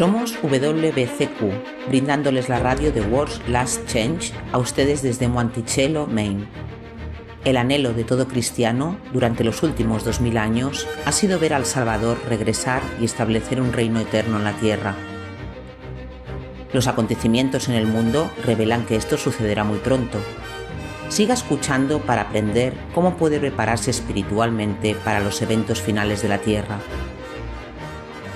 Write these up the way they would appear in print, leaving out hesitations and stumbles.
Somos WBCQ, brindándoles la radio de World's Last Change a ustedes desde Monticello, Maine. El anhelo de todo cristiano durante los últimos 2000 años ha sido ver al Salvador regresar y establecer un reino eterno en la tierra. Los acontecimientos en el mundo revelan que esto sucederá muy pronto. Siga escuchando para aprender cómo puede prepararse espiritualmente para los eventos finales de la tierra.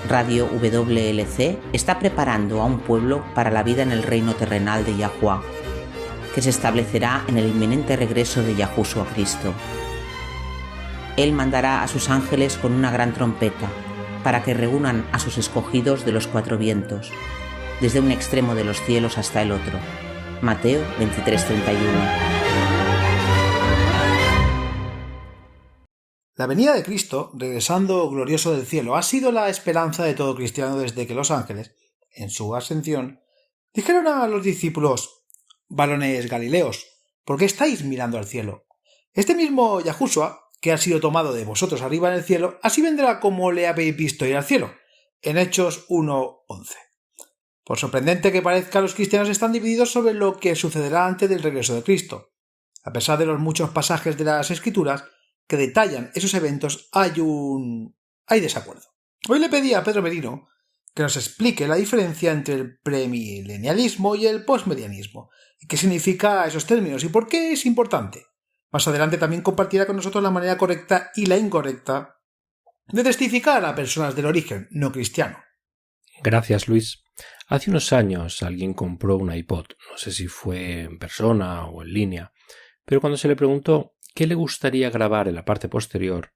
Radio WLC está preparando a un pueblo para la vida en el reino terrenal de Yahuwah, que se establecerá en el inminente regreso de Yahushua Cristo. Él mandará a sus ángeles con una gran trompeta para que reúnan a sus escogidos de los cuatro vientos, desde un extremo de los cielos hasta el otro. Mateo 23:31. La venida de Cristo, regresando glorioso del cielo, ha sido la esperanza de todo cristiano desde que los ángeles, en su ascensión, dijeron a los discípulos: «Varones Galileos, ¿por qué estáis mirando al cielo? Este mismo Yahushua, que ha sido tomado de vosotros arriba en el cielo, así vendrá como le habéis visto ir al cielo». En Hechos 1:11. Por sorprendente que parezca, los cristianos están divididos sobre lo que sucederá antes del regreso de Cristo. A pesar de los muchos pasajes de las Escrituras que detallan esos eventos, hay desacuerdo. Hoy le pedí a Pedro Merino que nos explique la diferencia entre el premilenialismo y el postmilenialismo, y qué significa esos términos y por qué es importante. Más adelante también compartirá con nosotros la manera correcta y la incorrecta de testificar a personas del origen no cristiano. Gracias, Luis. Hace unos años alguien compró un iPod, no sé si fue en persona o en línea, pero cuando se le preguntó ¿qué le gustaría grabar en la parte posterior?,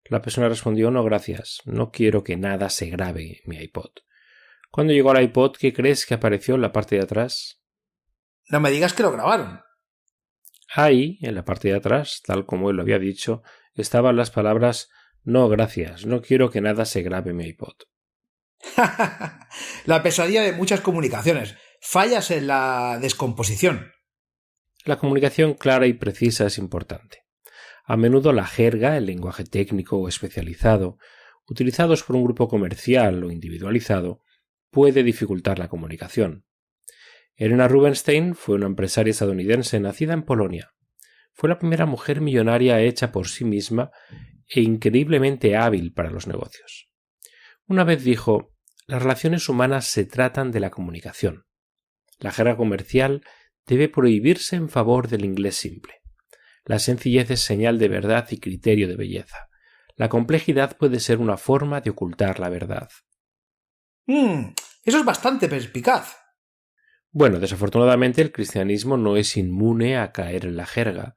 la persona respondió: «No, gracias, no quiero que nada se grabe en mi iPod». Cuando llegó al iPod, ¿qué crees que apareció en la parte de atrás? No me digas que lo grabaron. Ahí, en la parte de atrás, tal como él lo había dicho, estaban las palabras: «No, gracias, no quiero que nada se grabe en mi iPod». La pesadilla de muchas comunicaciones. Fallas en la descomposición. La comunicación clara y precisa es importante. A menudo la jerga, el lenguaje técnico o especializado, utilizados por un grupo comercial o individualizado, puede dificultar la comunicación. Elena Rubinstein fue una empresaria estadounidense nacida en Polonia. Fue la primera mujer millonaria hecha por sí misma e increíblemente hábil para los negocios. Una vez dijo: «Las relaciones humanas se tratan de la comunicación. La jerga comercial debe prohibirse en favor del inglés simple. La sencillez es señal de verdad y criterio de belleza. La complejidad puede ser una forma de ocultar la verdad». Eso es bastante perspicaz. Bueno, desafortunadamente el cristianismo no es inmune a caer en la jerga,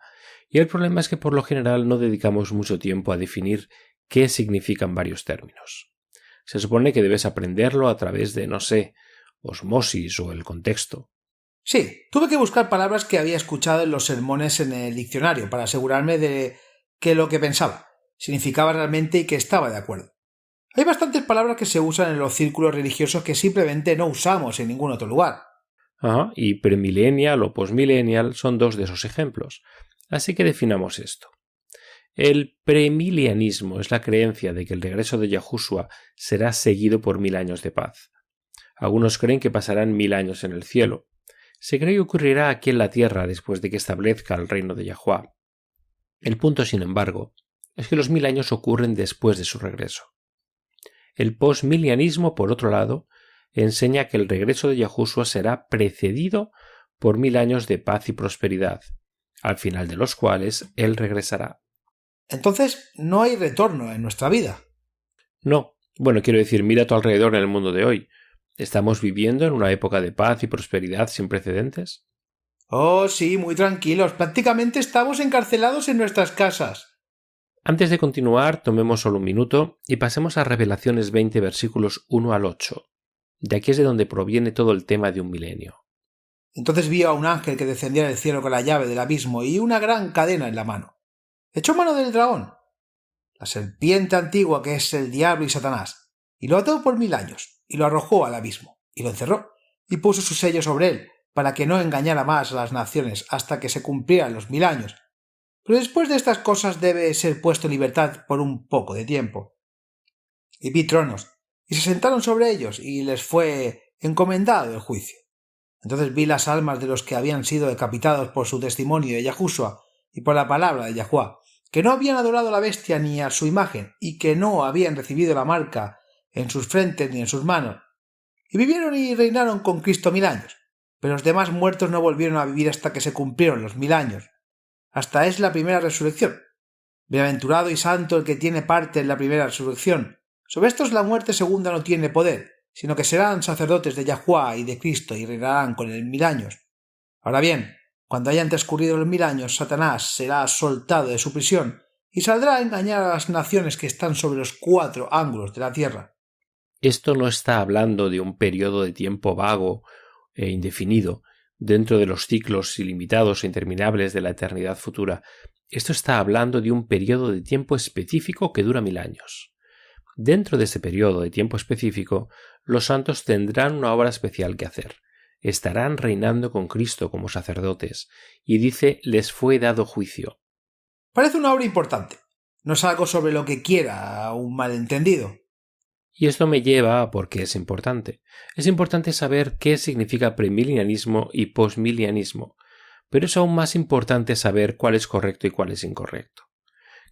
y el problema es que por lo general no dedicamos mucho tiempo a definir qué significan varios términos. Se supone que debes aprenderlo a través de, no sé, osmosis o el contexto. Sí, tuve que buscar palabras que había escuchado en los sermones en el diccionario para asegurarme de que lo que pensaba significaba realmente y que estaba de acuerdo. Hay bastantes palabras que se usan en los círculos religiosos que simplemente no usamos en ningún otro lugar. Y premillennial o postmillennial son dos de esos ejemplos. Así que definamos esto. El premilenianismo es la creencia de que el regreso de Yahushua será seguido por 1000 años de paz. Algunos creen que pasarán 1000 años en el cielo. Se cree que ocurrirá aquí en la tierra después de que establezca el reino de Yahuwah. El punto, sin embargo, es que los 1000 años ocurren después de su regreso. El postmilenianismo, por otro lado, enseña que el regreso de Yahushua será precedido por 1000 años de paz y prosperidad, al final de los cuales él regresará. Entonces, no hay retorno en nuestra vida. No. Bueno, quiero decir, mira a tu alrededor en el mundo de hoy. ¿Estamos viviendo en una época de paz y prosperidad sin precedentes? Oh, sí, muy tranquilos. Prácticamente estamos encarcelados en nuestras casas. Antes de continuar, tomemos solo un minuto y pasemos a Revelaciones 20, versículos 1 al 8. De aquí es de donde proviene todo el tema de un milenio. Entonces vi a un ángel que descendía del cielo con la llave del abismo y una gran cadena en la mano. Echó mano del dragón, la serpiente antigua que es el diablo y Satanás, y lo ató por 1000 años, y lo arrojó al abismo, y lo encerró, y puso su sello sobre él, para que no engañara más a las naciones hasta que se cumplieran los 1000 años. Pero después de estas cosas debe ser puesto en libertad por un poco de tiempo. Y vi tronos, y se sentaron sobre ellos, y les fue encomendado el juicio. Entonces vi las almas de los que habían sido decapitados por su testimonio de Yahushua y por la palabra de Yahuwah, que no habían adorado a la bestia ni a su imagen, y que no habían recibido la marca en sus frentes ni en sus manos, y vivieron y reinaron con Cristo 1000 años. Pero los demás muertos no volvieron a vivir hasta que se cumplieron los 1000 años. Hasta es la primera resurrección. Bienaventurado y santo el que tiene parte en la primera resurrección. Sobre estos la muerte segunda no tiene poder, sino que serán sacerdotes de Yahuwah y de Cristo y reinarán con él 1000 años. Ahora bien, cuando hayan transcurrido los 1000 años, Satanás será soltado de su prisión y saldrá a engañar a las naciones que están sobre los 4 ángulos de la tierra. Esto no está hablando de un periodo de tiempo vago e indefinido dentro de los ciclos ilimitados e interminables de la eternidad futura. Esto está hablando de un periodo de tiempo específico que dura 1000 años. Dentro de ese periodo de tiempo específico, los santos tendrán una obra especial que hacer. Estarán reinando con Cristo como sacerdotes, y dice, les fue dado juicio. Parece una obra importante. No es algo sobre lo que quiera un malentendido. Y esto me lleva a por qué es importante. Es importante saber qué significa premilenialismo y posmilenialismo, pero es aún más importante saber cuál es correcto y cuál es incorrecto.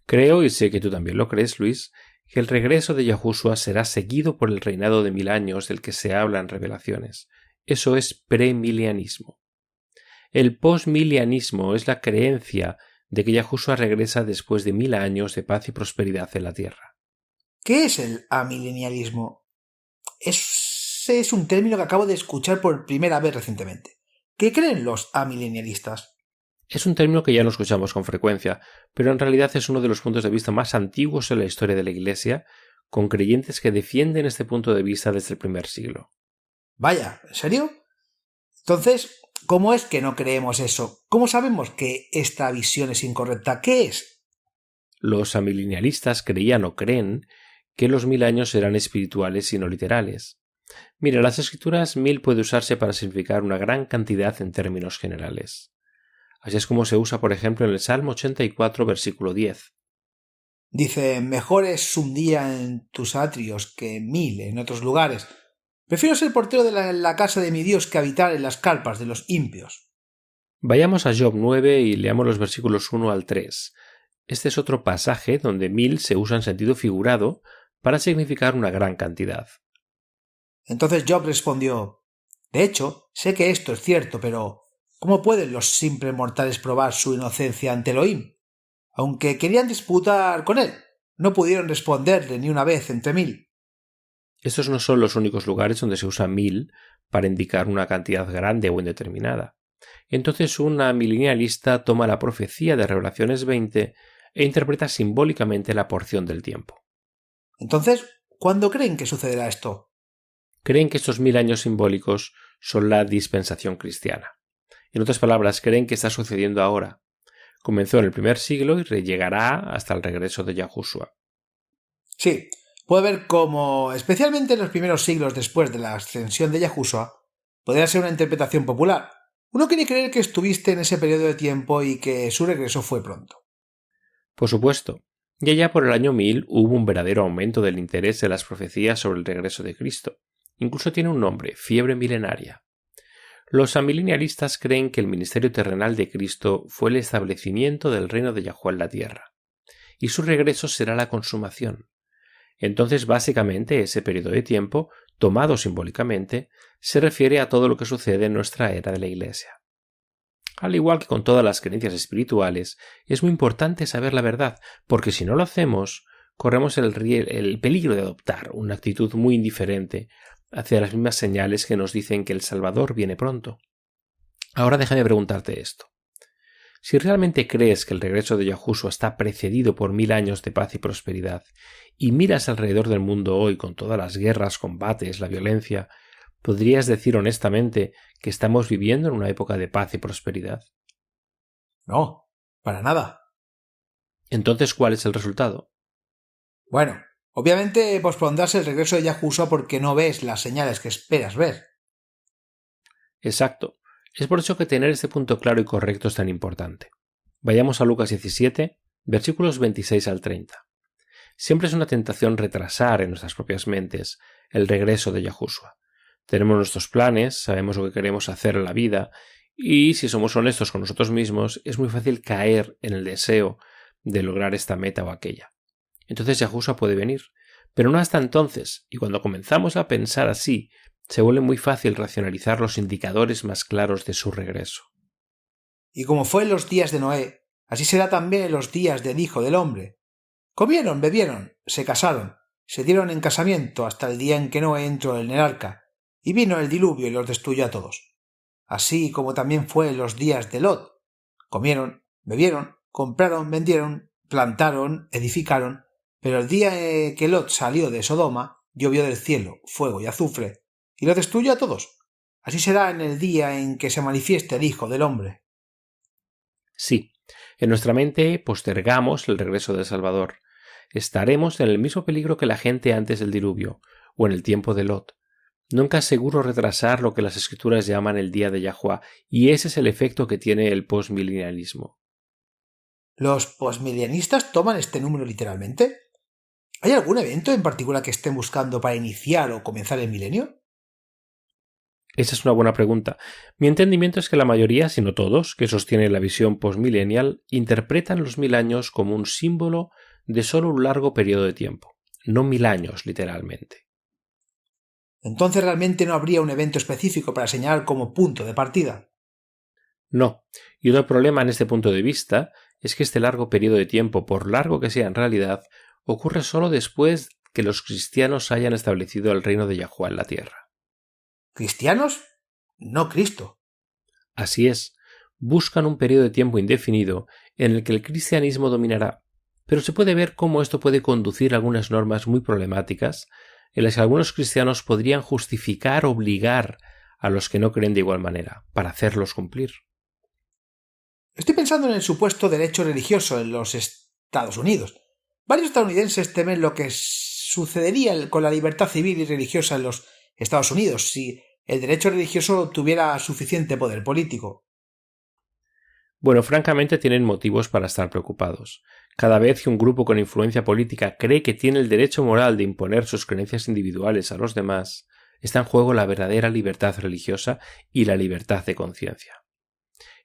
Creo, y sé que tú también lo crees, Luis, que el regreso de Yahushua será seguido por el reinado de 1000 años del que se habla en Revelaciones. Eso es premilenialismo. El posmilenialismo es la creencia de que Yahushua regresa después de 1000 años de paz y prosperidad en la tierra. ¿Qué es el amilenialismo? Ese es un término que acabo de escuchar por primera vez recientemente. ¿Qué creen los amilenialistas? Es un término que ya no escuchamos con frecuencia, pero en realidad es uno de los puntos de vista más antiguos en la historia de la Iglesia, con creyentes que defienden este punto de vista desde el primer siglo. Vaya, ¿en serio? Entonces, ¿cómo es que no creemos eso? ¿Cómo sabemos que esta visión es incorrecta? ¿Qué es? Los amilenialistas creían o creen que los 1000 años serán espirituales y no literales. Mira, las escrituras 1000 puede usarse para significar una gran cantidad en términos generales. Así es como se usa, por ejemplo, en el Salmo 84, versículo 10. Dice, mejor es un día en tus atrios que 1000 en otros lugares. Prefiero ser portero de la casa de mi Dios que habitar en las carpas de los impios. Vayamos a Job 9 y leamos los versículos 1 al 3. Este es otro pasaje donde 1000 se usa en sentido figurado para significar una gran cantidad. Entonces Job respondió, de hecho, sé que esto es cierto, pero ¿cómo pueden los simples mortales probar su inocencia ante Elohim? Aunque querían disputar con él, no pudieron responderle ni una vez entre 1000. Estos no son los únicos lugares donde se usa 1000 para indicar una cantidad grande o indeterminada. Entonces un amilenialista toma la profecía de Revelaciones 20 e interpreta simbólicamente la porción del tiempo. Entonces, ¿cuándo creen que sucederá esto? Creen que estos 1000 años simbólicos son la dispensación cristiana. En otras palabras, creen que está sucediendo ahora. Comenzó en el primer siglo y llegará hasta el regreso de Yahushua. Sí, puede ver cómo, especialmente en los primeros siglos después de la ascensión de Yahushua, podría ser una interpretación popular. Uno quiere creer que estuviste en ese periodo de tiempo y que su regreso fue pronto. Por supuesto, y allá por el año 1000 hubo un verdadero aumento del interés de las profecías sobre el regreso de Cristo. Incluso tiene un nombre, fiebre milenaria. Los amilenialistas creen que el ministerio terrenal de Cristo fue el establecimiento del reino de Yahuwah en la tierra, y su regreso será la consumación. Entonces, básicamente, ese periodo de tiempo, tomado simbólicamente, se refiere a todo lo que sucede en nuestra era de la Iglesia. Al igual que con todas las creencias espirituales, es muy importante saber la verdad, porque si no lo hacemos, corremos el peligro de adoptar una actitud muy indiferente hacia las mismas señales que nos dicen que el Salvador viene pronto. Ahora déjame preguntarte esto. Si realmente crees que el regreso de Yahushua está precedido por 1000 años de paz y prosperidad, y miras alrededor del mundo hoy con todas las guerras, combates, la violencia, ¿podrías decir honestamente que estamos viviendo en una época de paz y prosperidad? No, para nada. Entonces, ¿cuál es el resultado? Bueno, obviamente pospondrás el regreso de Yahushua porque no ves las señales que esperas ver. Exacto. Es por eso que tener este punto claro y correcto es tan importante. Vayamos a Lucas 17, versículos 26 al 30. Siempre es una tentación retrasar en nuestras propias mentes el regreso de Yahushua. Tenemos nuestros planes, sabemos lo que queremos hacer en la vida, y si somos honestos con nosotros mismos, es muy fácil caer en el deseo de lograr esta meta o aquella. Entonces Yahushua puede venir, pero no hasta entonces, y cuando comenzamos a pensar así, se vuelve muy fácil racionalizar los indicadores más claros de su regreso. Y como fue en los días de Noé, así será también en los días del Hijo del Hombre. Comieron, bebieron, se casaron, se dieron en casamiento hasta el día en que Noé entró en el arca, y vino el diluvio y los destruyó a todos. Así como también fue en los días de Lot. Comieron, bebieron, compraron, vendieron, plantaron, edificaron, pero el día que Lot salió de Sodoma, llovió del cielo fuego y azufre, y los destruyó a todos. Así será en el día en que se manifieste el Hijo del Hombre. Sí, en nuestra mente postergamos el regreso del Salvador. Estaremos en el mismo peligro que la gente antes del diluvio, o en el tiempo de Lot. Nunca es seguro retrasar lo que las Escrituras llaman el día de Yahuwah, y ese es el efecto que tiene el postmilenialismo. ¿Los postmilenialistas toman este número literalmente? ¿Hay algún evento en particular que estén buscando para iniciar o comenzar el milenio? Esa es una buena pregunta. Mi entendimiento es que la mayoría, si no todos, que sostienen la visión postmilenial, interpretan los 1000 años como un símbolo de solo un largo periodo de tiempo, no 1000 años literalmente. Entonces realmente no habría un evento específico para señalar como punto de partida. No, y otro problema en este punto de vista es que este largo periodo de tiempo, por largo que sea en realidad, ocurre solo después que los cristianos hayan establecido el reino de Yahuwah en la tierra. ¿Cristianos? No Cristo. Así es, buscan un periodo de tiempo indefinido en el que el cristianismo dominará, pero se puede ver cómo esto puede conducir a algunas normas muy problemáticas en las que algunos cristianos podrían justificar, obligar a los que no creen de igual manera, para hacerlos cumplir. Estoy pensando en el supuesto derecho religioso en los Estados Unidos. Varios estadounidenses temen lo que sucedería con la libertad civil y religiosa en los Estados Unidos si el derecho religioso tuviera suficiente poder político. Bueno, francamente tienen motivos para estar preocupados. Cada vez que un grupo con influencia política cree que tiene el derecho moral de imponer sus creencias individuales a los demás, está en juego la verdadera libertad religiosa y la libertad de conciencia.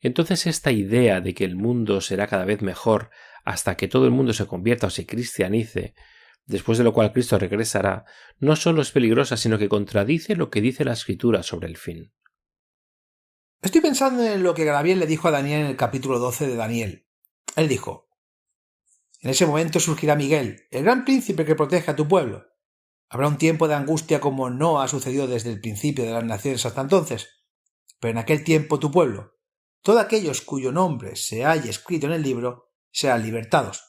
Entonces esta idea de que el mundo será cada vez mejor hasta que todo el mundo se convierta o se cristianice, después de lo cual Cristo regresará, no solo es peligrosa, sino que contradice lo que dice la Escritura sobre el fin. Estoy pensando en lo que Gabriel le dijo a Daniel en el capítulo 12 de Daniel. Él dijo: en ese momento surgirá Miguel, el gran príncipe que protege a tu pueblo. Habrá un tiempo de angustia como no ha sucedido desde el principio de las naciones hasta entonces. Pero en aquel tiempo tu pueblo, todos aquellos cuyo nombre se haya escrito en el libro, serán libertados.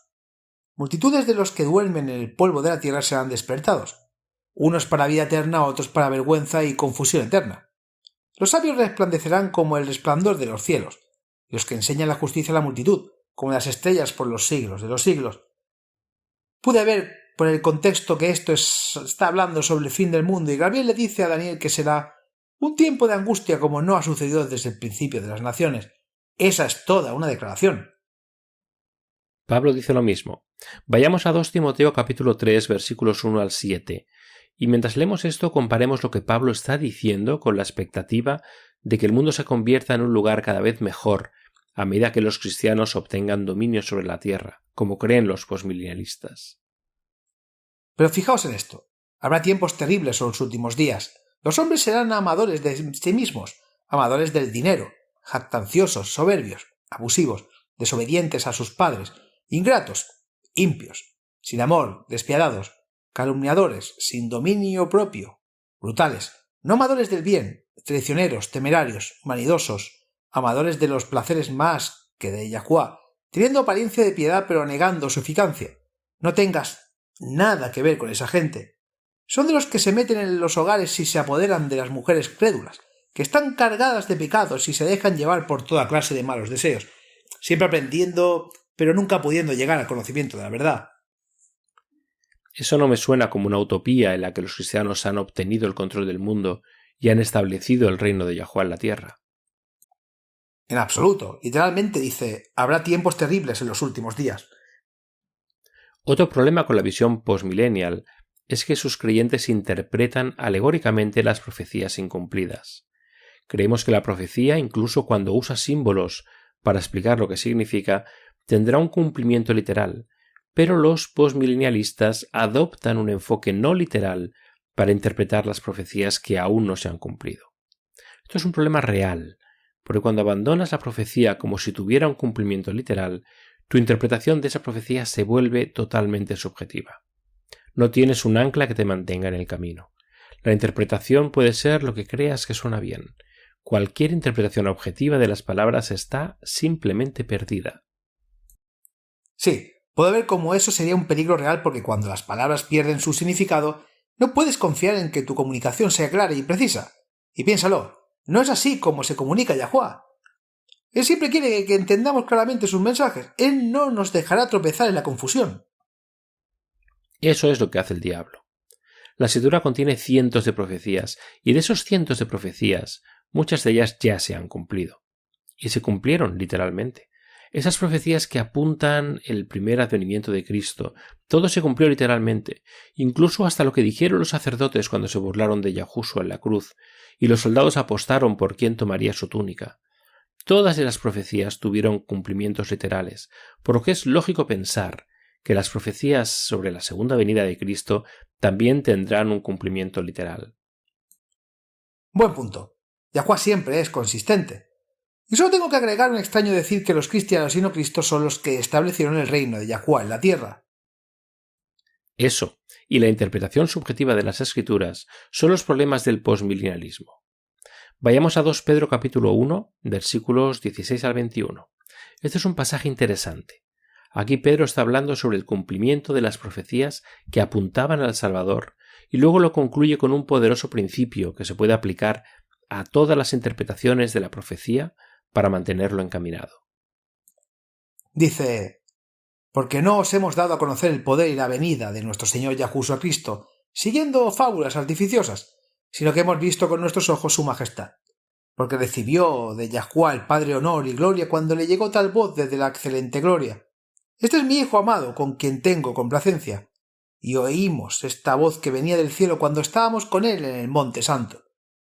Multitudes de los que duermen en el polvo de la tierra serán despertados, unos para vida eterna, otros para vergüenza y confusión eterna. Los sabios resplandecerán como el resplandor de los cielos, y los que enseñan la justicia a la multitud, como las estrellas por los siglos de los siglos. Pude ver por el contexto que esto está hablando sobre el fin del mundo, y Gabriel le dice a Daniel que será un tiempo de angustia como no ha sucedido desde el principio de las naciones. Esa es toda una declaración. Pablo dice lo mismo. Vayamos a 2 Timoteo capítulo 3 versículos 1 al 7, y mientras leemos esto comparemos lo que Pablo está diciendo con la expectativa de que el mundo se convierta en un lugar cada vez mejor a medida que los cristianos obtengan dominio sobre la tierra, como creen los postmilenialistas. Pero fijaos en esto. Habrá tiempos terribles en los últimos días. Los hombres serán amadores de sí mismos, amadores del dinero, jactanciosos, soberbios, abusivos, desobedientes a sus padres, ingratos, impios, sin amor, despiadados, calumniadores, sin dominio propio, brutales, no amadores del bien, traicioneros, temerarios, vanidosos, amadores de los placeres más que de Yahuwah, teniendo apariencia de piedad pero negando su eficacia. No tengas nada que ver con esa gente. Son de los que se meten en los hogares y se apoderan de las mujeres crédulas, que están cargadas de pecados y se dejan llevar por toda clase de malos deseos, siempre aprendiendo, pero nunca pudiendo llegar al conocimiento de la verdad. Eso no me suena como una utopía en la que los cristianos han obtenido el control del mundo y han establecido el reino de Yahuwah en la tierra. En absoluto. Literalmente dice: habrá tiempos terribles en los últimos días. Otro problema con la visión postmillennial es que sus creyentes interpretan alegóricamente las profecías incumplidas. Creemos que la profecía, incluso cuando usa símbolos para explicar lo que significa, tendrá un cumplimiento literal, pero los postmilenialistas adoptan un enfoque no literal para interpretar las profecías que aún no se han cumplido. Esto es un problema real, porque cuando abandonas la profecía como si tuviera un cumplimiento literal, tu interpretación de esa profecía se vuelve totalmente subjetiva. No tienes un ancla que te mantenga en el camino. La interpretación puede ser lo que creas que suena bien. Cualquier interpretación objetiva de las palabras está simplemente perdida. Sí, puedo ver cómo eso sería un peligro real porque cuando las palabras pierden su significado, no puedes confiar en que tu comunicación sea clara y precisa. Y piénsalo, no es así como se comunica Yahuwah. Él siempre quiere que entendamos claramente sus mensajes. Él no nos dejará tropezar en la confusión. Eso es lo que hace el diablo. La Escritura contiene cientos de profecías, y de esos cientos de profecías, muchas de ellas ya se han cumplido. Y se cumplieron literalmente. Esas profecías que apuntan el primer advenimiento de Cristo, todo se cumplió literalmente, incluso hasta lo que dijeron los sacerdotes cuando se burlaron de Yahushua en la cruz, y los soldados apostaron por quién tomaría su túnica. Todas esas profecías tuvieron cumplimientos literales, por lo que es lógico pensar que las profecías sobre la segunda venida de Cristo también tendrán un cumplimiento literal. Buen punto. Yahuwah siempre es consistente. Y solo tengo que agregar un extraño decir que los cristianos y no Cristo son los que establecieron el reino de Yahuwah en la tierra. Eso, y la interpretación subjetiva de las Escrituras, son los problemas del postmilenialismo. Vayamos a 2 Pedro capítulo 1, versículos 16 al 21. Este es un pasaje interesante. Aquí Pedro está hablando sobre el cumplimiento de las profecías que apuntaban al Salvador, y luego lo concluye con un poderoso principio que se puede aplicar a todas las interpretaciones de la profecía para mantenerlo encaminado. Dice: porque no os hemos dado a conocer el poder y la venida de nuestro Señor Yahushua Cristo, siguiendo fábulas artificiosas, sino que hemos visto con nuestros ojos su majestad. Porque recibió de Yahuwah el Padre honor y gloria cuando le llegó tal voz desde la excelente gloria: este es mi Hijo amado, con quien tengo complacencia. Y oímos esta voz que venía del cielo cuando estábamos con él en el Monte Santo.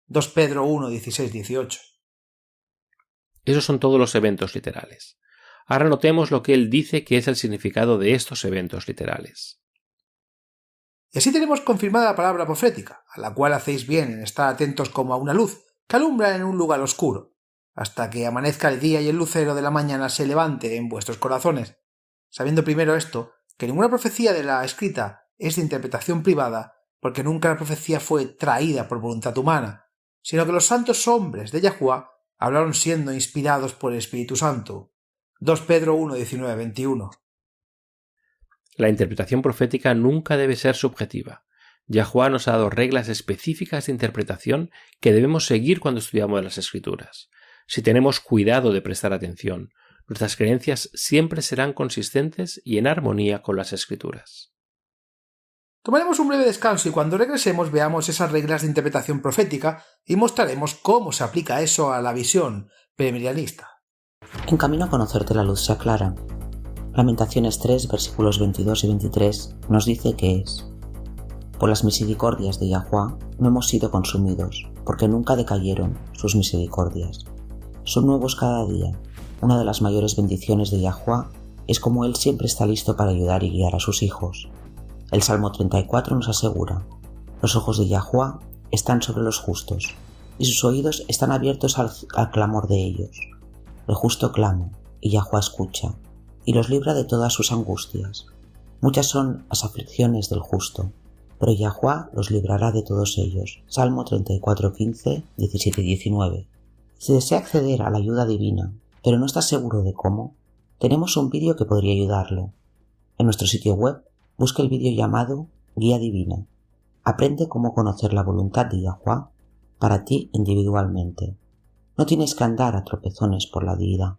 2 Pedro 1, 16, 18. Esos son todos los eventos literales. Ahora notemos lo que él dice que es el significado de estos eventos literales. Y así tenemos confirmada la palabra profética, a la cual hacéis bien en estar atentos como a una luz que alumbra en un lugar oscuro, hasta que amanezca el día y el lucero de la mañana se levante en vuestros corazones, sabiendo primero esto, que ninguna profecía de la escrita es de interpretación privada, porque nunca la profecía fue traída por voluntad humana, sino que los santos hombres de Yahuwah hablaron siendo inspirados por el Espíritu Santo. 2 Pedro 1, 19, 21. La interpretación profética nunca debe ser subjetiva. Yahuwah nos ha dado reglas específicas de interpretación que debemos seguir cuando estudiamos las Escrituras. Si tenemos cuidado de prestar atención, nuestras creencias siempre serán consistentes y en armonía con las Escrituras. Tomaremos un breve descanso y cuando regresemos veamos esas reglas de interpretación profética y mostraremos cómo se aplica eso a la visión premilenialista. En camino a conocerte la luz se aclara. Lamentaciones 3, versículos 22 y 23 nos dice que es: por las misericordias de Yahuwah no hemos sido consumidos, porque nunca decayeron sus misericordias. Son nuevos cada día. Una de las mayores bendiciones de Yahuwah es como Él siempre está listo para ayudar y guiar a sus hijos. El Salmo 34 nos asegura: los ojos de Yahuwah están sobre los justos, y sus oídos están abiertos al clamor de ellos. El justo clama, y Yahuwah escucha, y los libra de todas sus angustias. Muchas son las aflicciones del justo, pero Yahuwah los librará de todos ellos. Salmo 34, 15, 17 y 19. Si desea acceder a la ayuda divina, pero no está seguro de cómo, tenemos un vídeo que podría ayudarlo. En nuestro sitio web, busque el vídeo llamado Guía Divina. Aprende cómo conocer la voluntad de Yahuwah para ti individualmente. No tienes que andar a tropezones por la vida.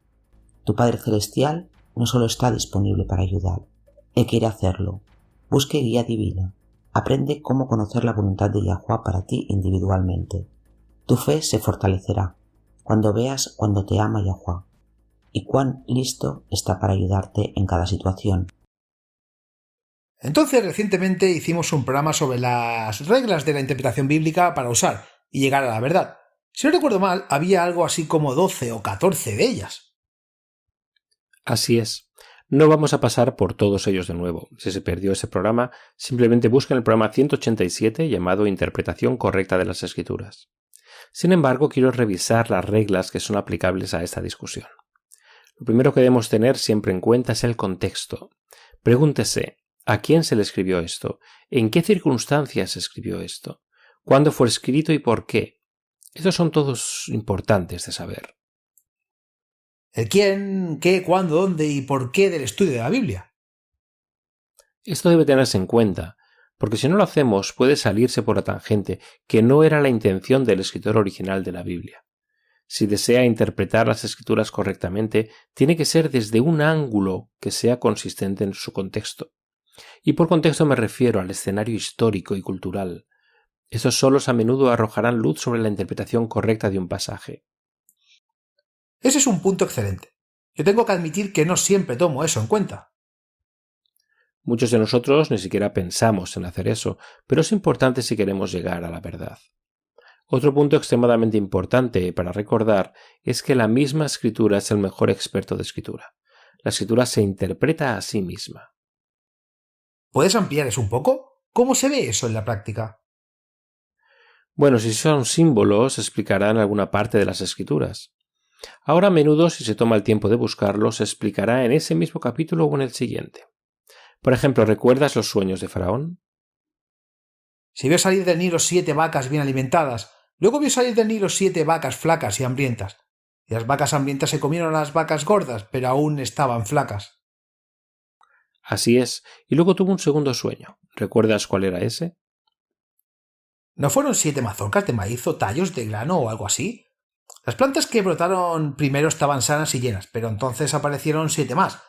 Tu Padre Celestial no solo está disponible para ayudar, Él quiere hacerlo. Busque Guía Divina. Aprende cómo conocer la voluntad de Yahuwah para ti individualmente. Tu fe se fortalecerá cuando veas cuando te ama Yahuwah y cuán listo está para ayudarte en cada situación. Entonces, recientemente hicimos un programa sobre las reglas de la interpretación bíblica para usar y llegar a la verdad. Si no recuerdo mal, había algo así como 12 o 14 de ellas. Así es. No vamos a pasar por todos ellos de nuevo. Si se perdió ese programa, simplemente busquen el programa 187 llamado Interpretación correcta de las Escrituras. Sin embargo, quiero revisar las reglas que son aplicables a esta discusión. Lo primero que debemos tener siempre en cuenta es el contexto. Pregúntese, ¿a quién se le escribió esto? ¿En qué circunstancias se escribió esto? ¿Cuándo fue escrito y por qué? Estos son todos importantes de saber. El quién, qué, cuándo, dónde y por qué del estudio de la Biblia. Esto debe tenerse en cuenta, porque si no lo hacemos puede salirse por la tangente que no era la intención del escritor original de la Biblia. Si desea interpretar las Escrituras correctamente, tiene que ser desde un ángulo que sea consistente en su contexto. Y por contexto me refiero al escenario histórico y cultural. Estos solos a menudo arrojarán luz sobre la interpretación correcta de un pasaje. Ese es un punto excelente. Yo tengo que admitir que no siempre tomo eso en cuenta. Muchos de nosotros ni siquiera pensamos en hacer eso, pero es importante si queremos llegar a la verdad. Otro punto extremadamente importante para recordar es que la misma escritura es el mejor experto de escritura. La escritura se interpreta a sí misma. ¿Puedes ampliar eso un poco? ¿Cómo se ve eso en la práctica? Bueno, si son símbolos, se explicará en alguna parte de las escrituras. Ahora a menudo, si se toma el tiempo de buscarlo, se explicará en ese mismo capítulo o en el siguiente. Por ejemplo, ¿recuerdas los sueños de Faraón? Si vio salir del Nilo 7 vacas bien alimentadas, luego vio salir del Nilo 7 vacas flacas y hambrientas. Y las vacas hambrientas se comieron a las vacas gordas, pero aún estaban flacas. Así es, y luego tuvo un segundo sueño. ¿Recuerdas cuál era ese? ¿No fueron 7 mazorcas de maíz o tallos de grano o algo así? Las plantas que brotaron primero estaban sanas y llenas, pero entonces aparecieron 7 más,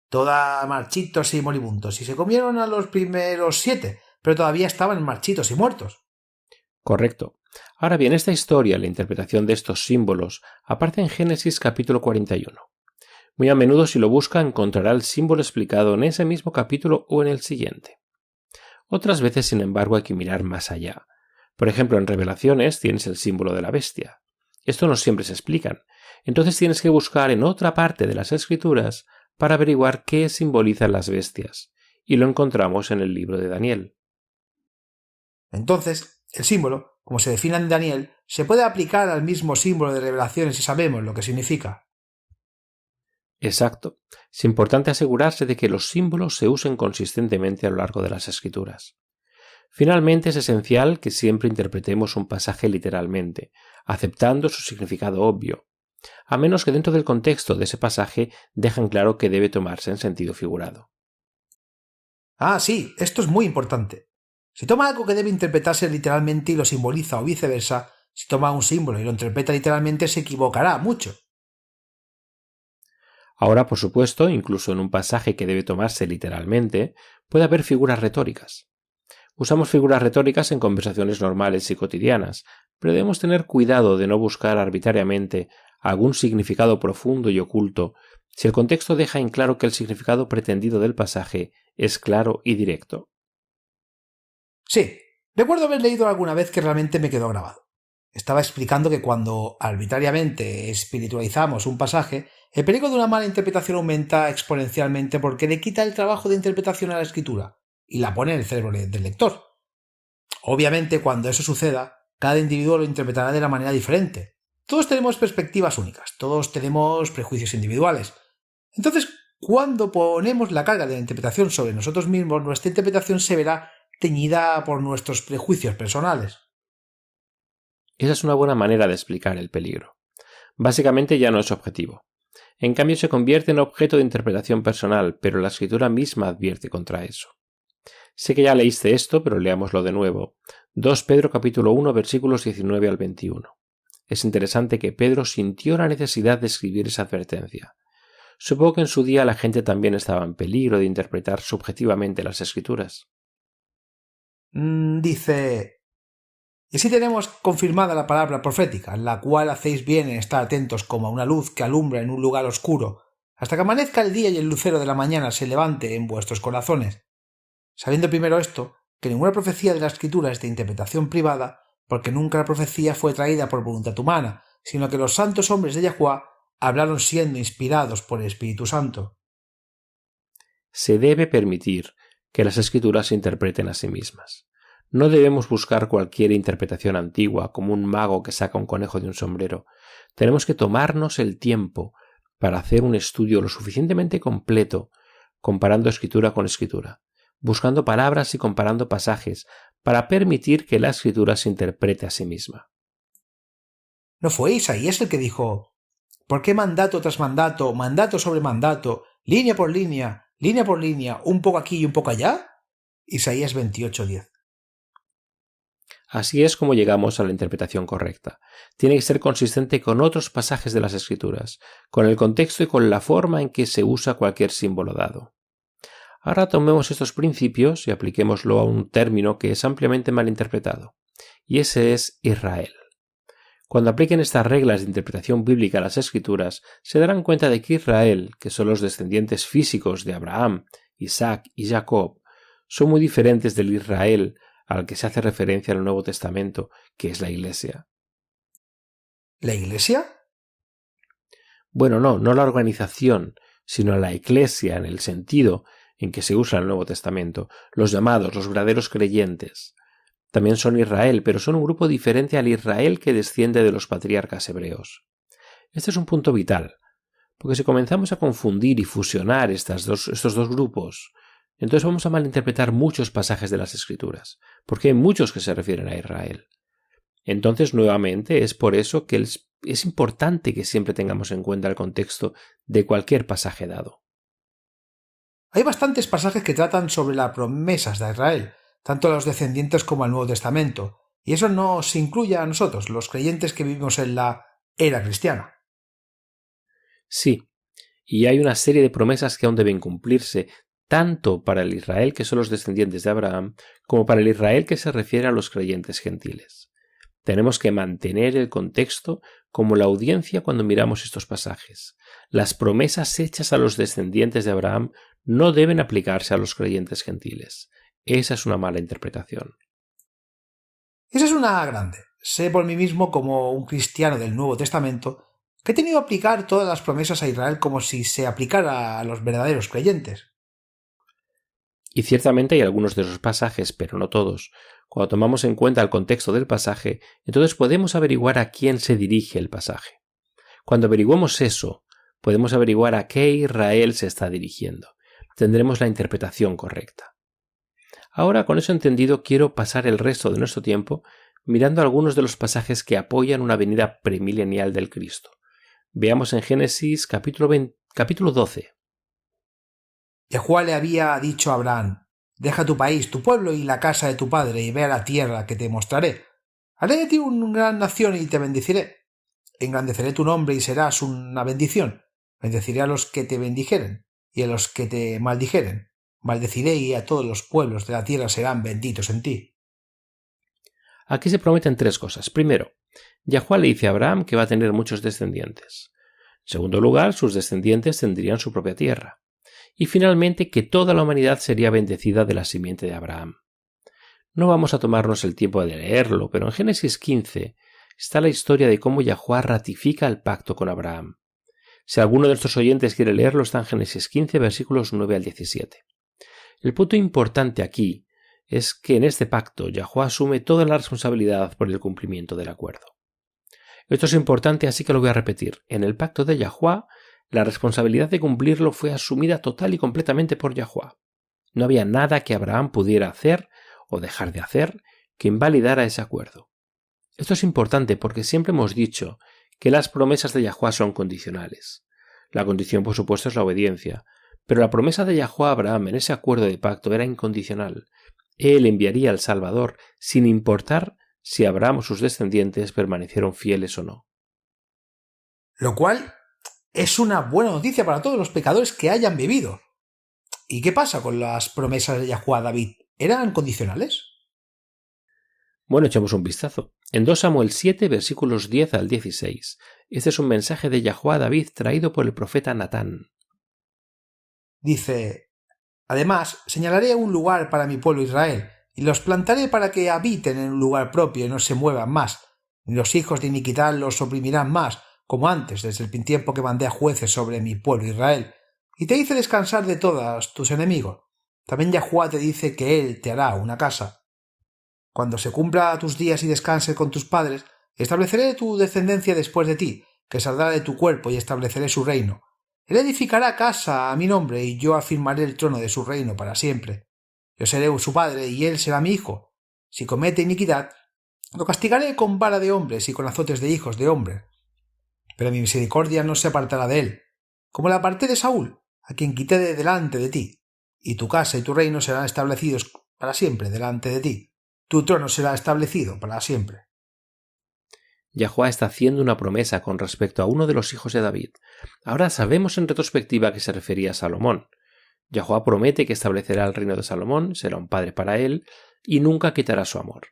todas marchitos y moribundos, y se comieron a los primeros 7, pero todavía estaban marchitos y muertos. Correcto. Ahora bien, esta historia, la interpretación de estos símbolos, aparece en Génesis capítulo 41. Muy a menudo, si lo busca, encontrará el símbolo explicado en ese mismo capítulo o en el siguiente. Otras veces, sin embargo, hay que mirar más allá. Por ejemplo, en Revelaciones tienes el símbolo de la bestia. Esto no siempre se explican. Entonces tienes que buscar en otra parte de las Escrituras para averiguar qué simbolizan las bestias. Y lo encontramos en el libro de Daniel. Entonces, el símbolo, como se define en Daniel, se puede aplicar al mismo símbolo de Revelaciones si sabemos lo que significa. Exacto. Es importante asegurarse de que los símbolos se usen consistentemente a lo largo de las Escrituras. Finalmente, es esencial que siempre interpretemos un pasaje literalmente, aceptando su significado obvio, a menos que dentro del contexto de ese pasaje dejen claro que debe tomarse en sentido figurado. Ah, sí, esto es muy importante. Si toma algo que debe interpretarse literalmente y lo simboliza o viceversa, si toma un símbolo y lo interpreta literalmente se equivocará mucho. Ahora, por supuesto, incluso en un pasaje que debe tomarse literalmente, puede haber figuras retóricas. Usamos figuras retóricas en conversaciones normales y cotidianas, pero debemos tener cuidado de no buscar arbitrariamente algún significado profundo y oculto si el contexto deja en claro que el significado pretendido del pasaje es claro y directo. Sí, recuerdo haber leído alguna vez que realmente me quedó grabado. Estaba explicando que cuando arbitrariamente espiritualizamos un pasaje, el peligro de una mala interpretación aumenta exponencialmente porque le quita el trabajo de interpretación a la escritura y la pone en el cerebro del lector. Obviamente, cuando eso suceda, cada individuo lo interpretará de la manera diferente. Todos tenemos perspectivas únicas, todos tenemos prejuicios individuales. Entonces, cuando ponemos la carga de la interpretación sobre nosotros mismos, nuestra interpretación se verá teñida por nuestros prejuicios personales. Esa es una buena manera de explicar el peligro. Básicamente ya no es objetivo. En cambio se convierte en objeto de interpretación personal, pero la escritura misma advierte contra eso. Sé que ya leíste esto, pero leámoslo de nuevo. 2 Pedro capítulo 1 versículos 19 al 21. Es interesante que Pedro sintió la necesidad de escribir esa advertencia. Supongo que en su día la gente también estaba en peligro de interpretar subjetivamente las escrituras. Dice: y así tenemos confirmada la palabra profética, en la cual hacéis bien en estar atentos como a una luz que alumbra en un lugar oscuro, hasta que amanezca el día y el lucero de la mañana se levante en vuestros corazones. sabiendo primero esto, que ninguna profecía de la Escritura es de interpretación privada, porque nunca la profecía fue traída por voluntad humana, sino que los santos hombres de Yahuwah hablaron siendo inspirados por el Espíritu Santo. Se debe permitir que las Escrituras se interpreten a sí mismas. No debemos buscar cualquier interpretación antigua como un mago que saca un conejo de un sombrero. Tenemos que tomarnos el tiempo para hacer un estudio lo suficientemente completo, comparando escritura con escritura, buscando palabras y comparando pasajes, para permitir que la escritura se interprete a sí misma. ¿No fue Isaías el que dijo: ¿por qué mandato tras mandato, mandato sobre mandato, línea por línea, un poco aquí y un poco allá? Isaías 28:10. Así es como llegamos a la interpretación correcta. Tiene que ser consistente con otros pasajes de las Escrituras, con el contexto y con la forma en que se usa cualquier símbolo dado. Ahora tomemos estos principios y apliquémoslo a un término que es ampliamente malinterpretado, y ese es Israel. Cuando apliquen estas reglas de interpretación bíblica a las Escrituras, se darán cuenta de que Israel, que son los descendientes físicos de Abraham, Isaac y Jacob, son muy diferentes del Israel al que se hace referencia en el Nuevo Testamento, que es la Iglesia. ¿La Iglesia? Bueno, no la organización, sino la Iglesia en el sentido en que se usa en el Nuevo Testamento, los llamados, los verdaderos creyentes. También son Israel, pero son un grupo diferente al Israel que desciende de los patriarcas hebreos. Este es un punto vital, porque si comenzamos a confundir y fusionar estos dos grupos, entonces vamos a malinterpretar muchos pasajes de las Escrituras, porque hay muchos que se refieren a Israel. Entonces, nuevamente, es por eso que es importante que siempre tengamos en cuenta el contexto de cualquier pasaje dado. Hay bastantes pasajes que tratan sobre las promesas de Israel, tanto a los descendientes como al Nuevo Testamento, y eso nos incluye a nosotros, los creyentes que vivimos en la era cristiana. Sí, y hay una serie de promesas que aún deben cumplirse, tanto para el Israel que son los descendientes de Abraham, como para el Israel que se refiere a los creyentes gentiles. Tenemos que mantener el contexto como la audiencia cuando miramos estos pasajes. Las promesas hechas a los descendientes de Abraham no deben aplicarse a los creyentes gentiles. Esa es una mala interpretación. Esa es una grande. Sé por mí mismo, como un cristiano del Nuevo Testamento, que he tenido que aplicar todas las promesas a Israel como si se aplicara a los verdaderos creyentes. Y ciertamente hay algunos de esos pasajes, pero no todos. Cuando tomamos en cuenta el contexto del pasaje, entonces podemos averiguar a quién se dirige el pasaje. Cuando averiguemos eso, podemos averiguar a qué Israel se está dirigiendo. Tendremos la interpretación correcta. Ahora, con eso entendido, quiero pasar el resto de nuestro tiempo mirando algunos de los pasajes que apoyan una venida premilenial del Cristo. Veamos en Génesis capítulo 12. Yahuwah le había dicho a Abraham: deja tu país, tu pueblo y la casa de tu padre, y ve a la tierra que te mostraré. Haré de ti una gran nación y te bendeciré. Engrandeceré tu nombre y serás una bendición. Bendeciré a los que te bendijeren, y a los que te maldijeren. Maldeciré, y a todos los pueblos de la tierra serán benditos en ti. Aquí se prometen tres cosas. Primero, Yahuwah le dice a Abraham que va a tener muchos descendientes. En segundo lugar, sus descendientes tendrían su propia tierra. Y finalmente, que toda la humanidad sería bendecida de la simiente de Abraham. No vamos a tomarnos el tiempo de leerlo, pero en Génesis 15 está la historia de cómo Yahuwah ratifica el pacto con Abraham. Si alguno de nuestros oyentes quiere leerlo, está en Génesis 15, versículos 9 al 17. El punto importante aquí es que en este pacto Yahuwah asume toda la responsabilidad por el cumplimiento del acuerdo. Esto es importante, así que lo voy a repetir. En el pacto de Yahuwah, la responsabilidad de cumplirlo fue asumida total y completamente por Yahuwah. No había nada que Abraham pudiera hacer o dejar de hacer que invalidara ese acuerdo. Esto es importante porque siempre hemos dicho que las promesas de Yahuwah son condicionales. La condición, por supuesto, es la obediencia, pero la promesa de Yahuwah a Abraham en ese acuerdo de pacto era incondicional. Él enviaría al Salvador sin importar si Abraham o sus descendientes permanecieron fieles o no. Lo cual es una buena noticia para todos los pecadores que hayan vivido. ¿Y qué pasa con las promesas de Yahuwah a David? ¿Eran condicionales? Bueno, echemos un vistazo. En 2 Samuel 7, versículos 10 al 16. Este es un mensaje de Yahuwah a David traído por el profeta Natán. Dice: Además, señalaré un lugar para mi pueblo Israel, y los plantaré para que habiten en un lugar propio y no se muevan más, ni los hijos de iniquidad los oprimirán más, como antes, desde el tiempo que mandé a jueces sobre mi pueblo Israel, y te hice descansar de todos tus enemigos. También Yahuwá te dice que él te hará una casa. Cuando se cumpla tus días y descanses con tus padres, estableceré tu descendencia después de ti, que saldrá de tu cuerpo, y estableceré su reino. Él edificará casa a mi nombre, y yo afirmaré el trono de su reino para siempre. Yo seré su padre, y él será mi hijo. Si comete iniquidad, lo castigaré con vara de hombres y con azotes de hijos de hombres. Pero mi misericordia no se apartará de él, como la aparté de Saúl, a quien quité de delante de ti, y tu casa y tu reino serán establecidos para siempre delante de ti. Tu trono será establecido para siempre. Yahuwá está haciendo una promesa con respecto a uno de los hijos de David. Ahora sabemos en retrospectiva que se refería a Salomón. Yahuwá promete que establecerá el reino de Salomón, será un padre para él, y nunca quitará su amor.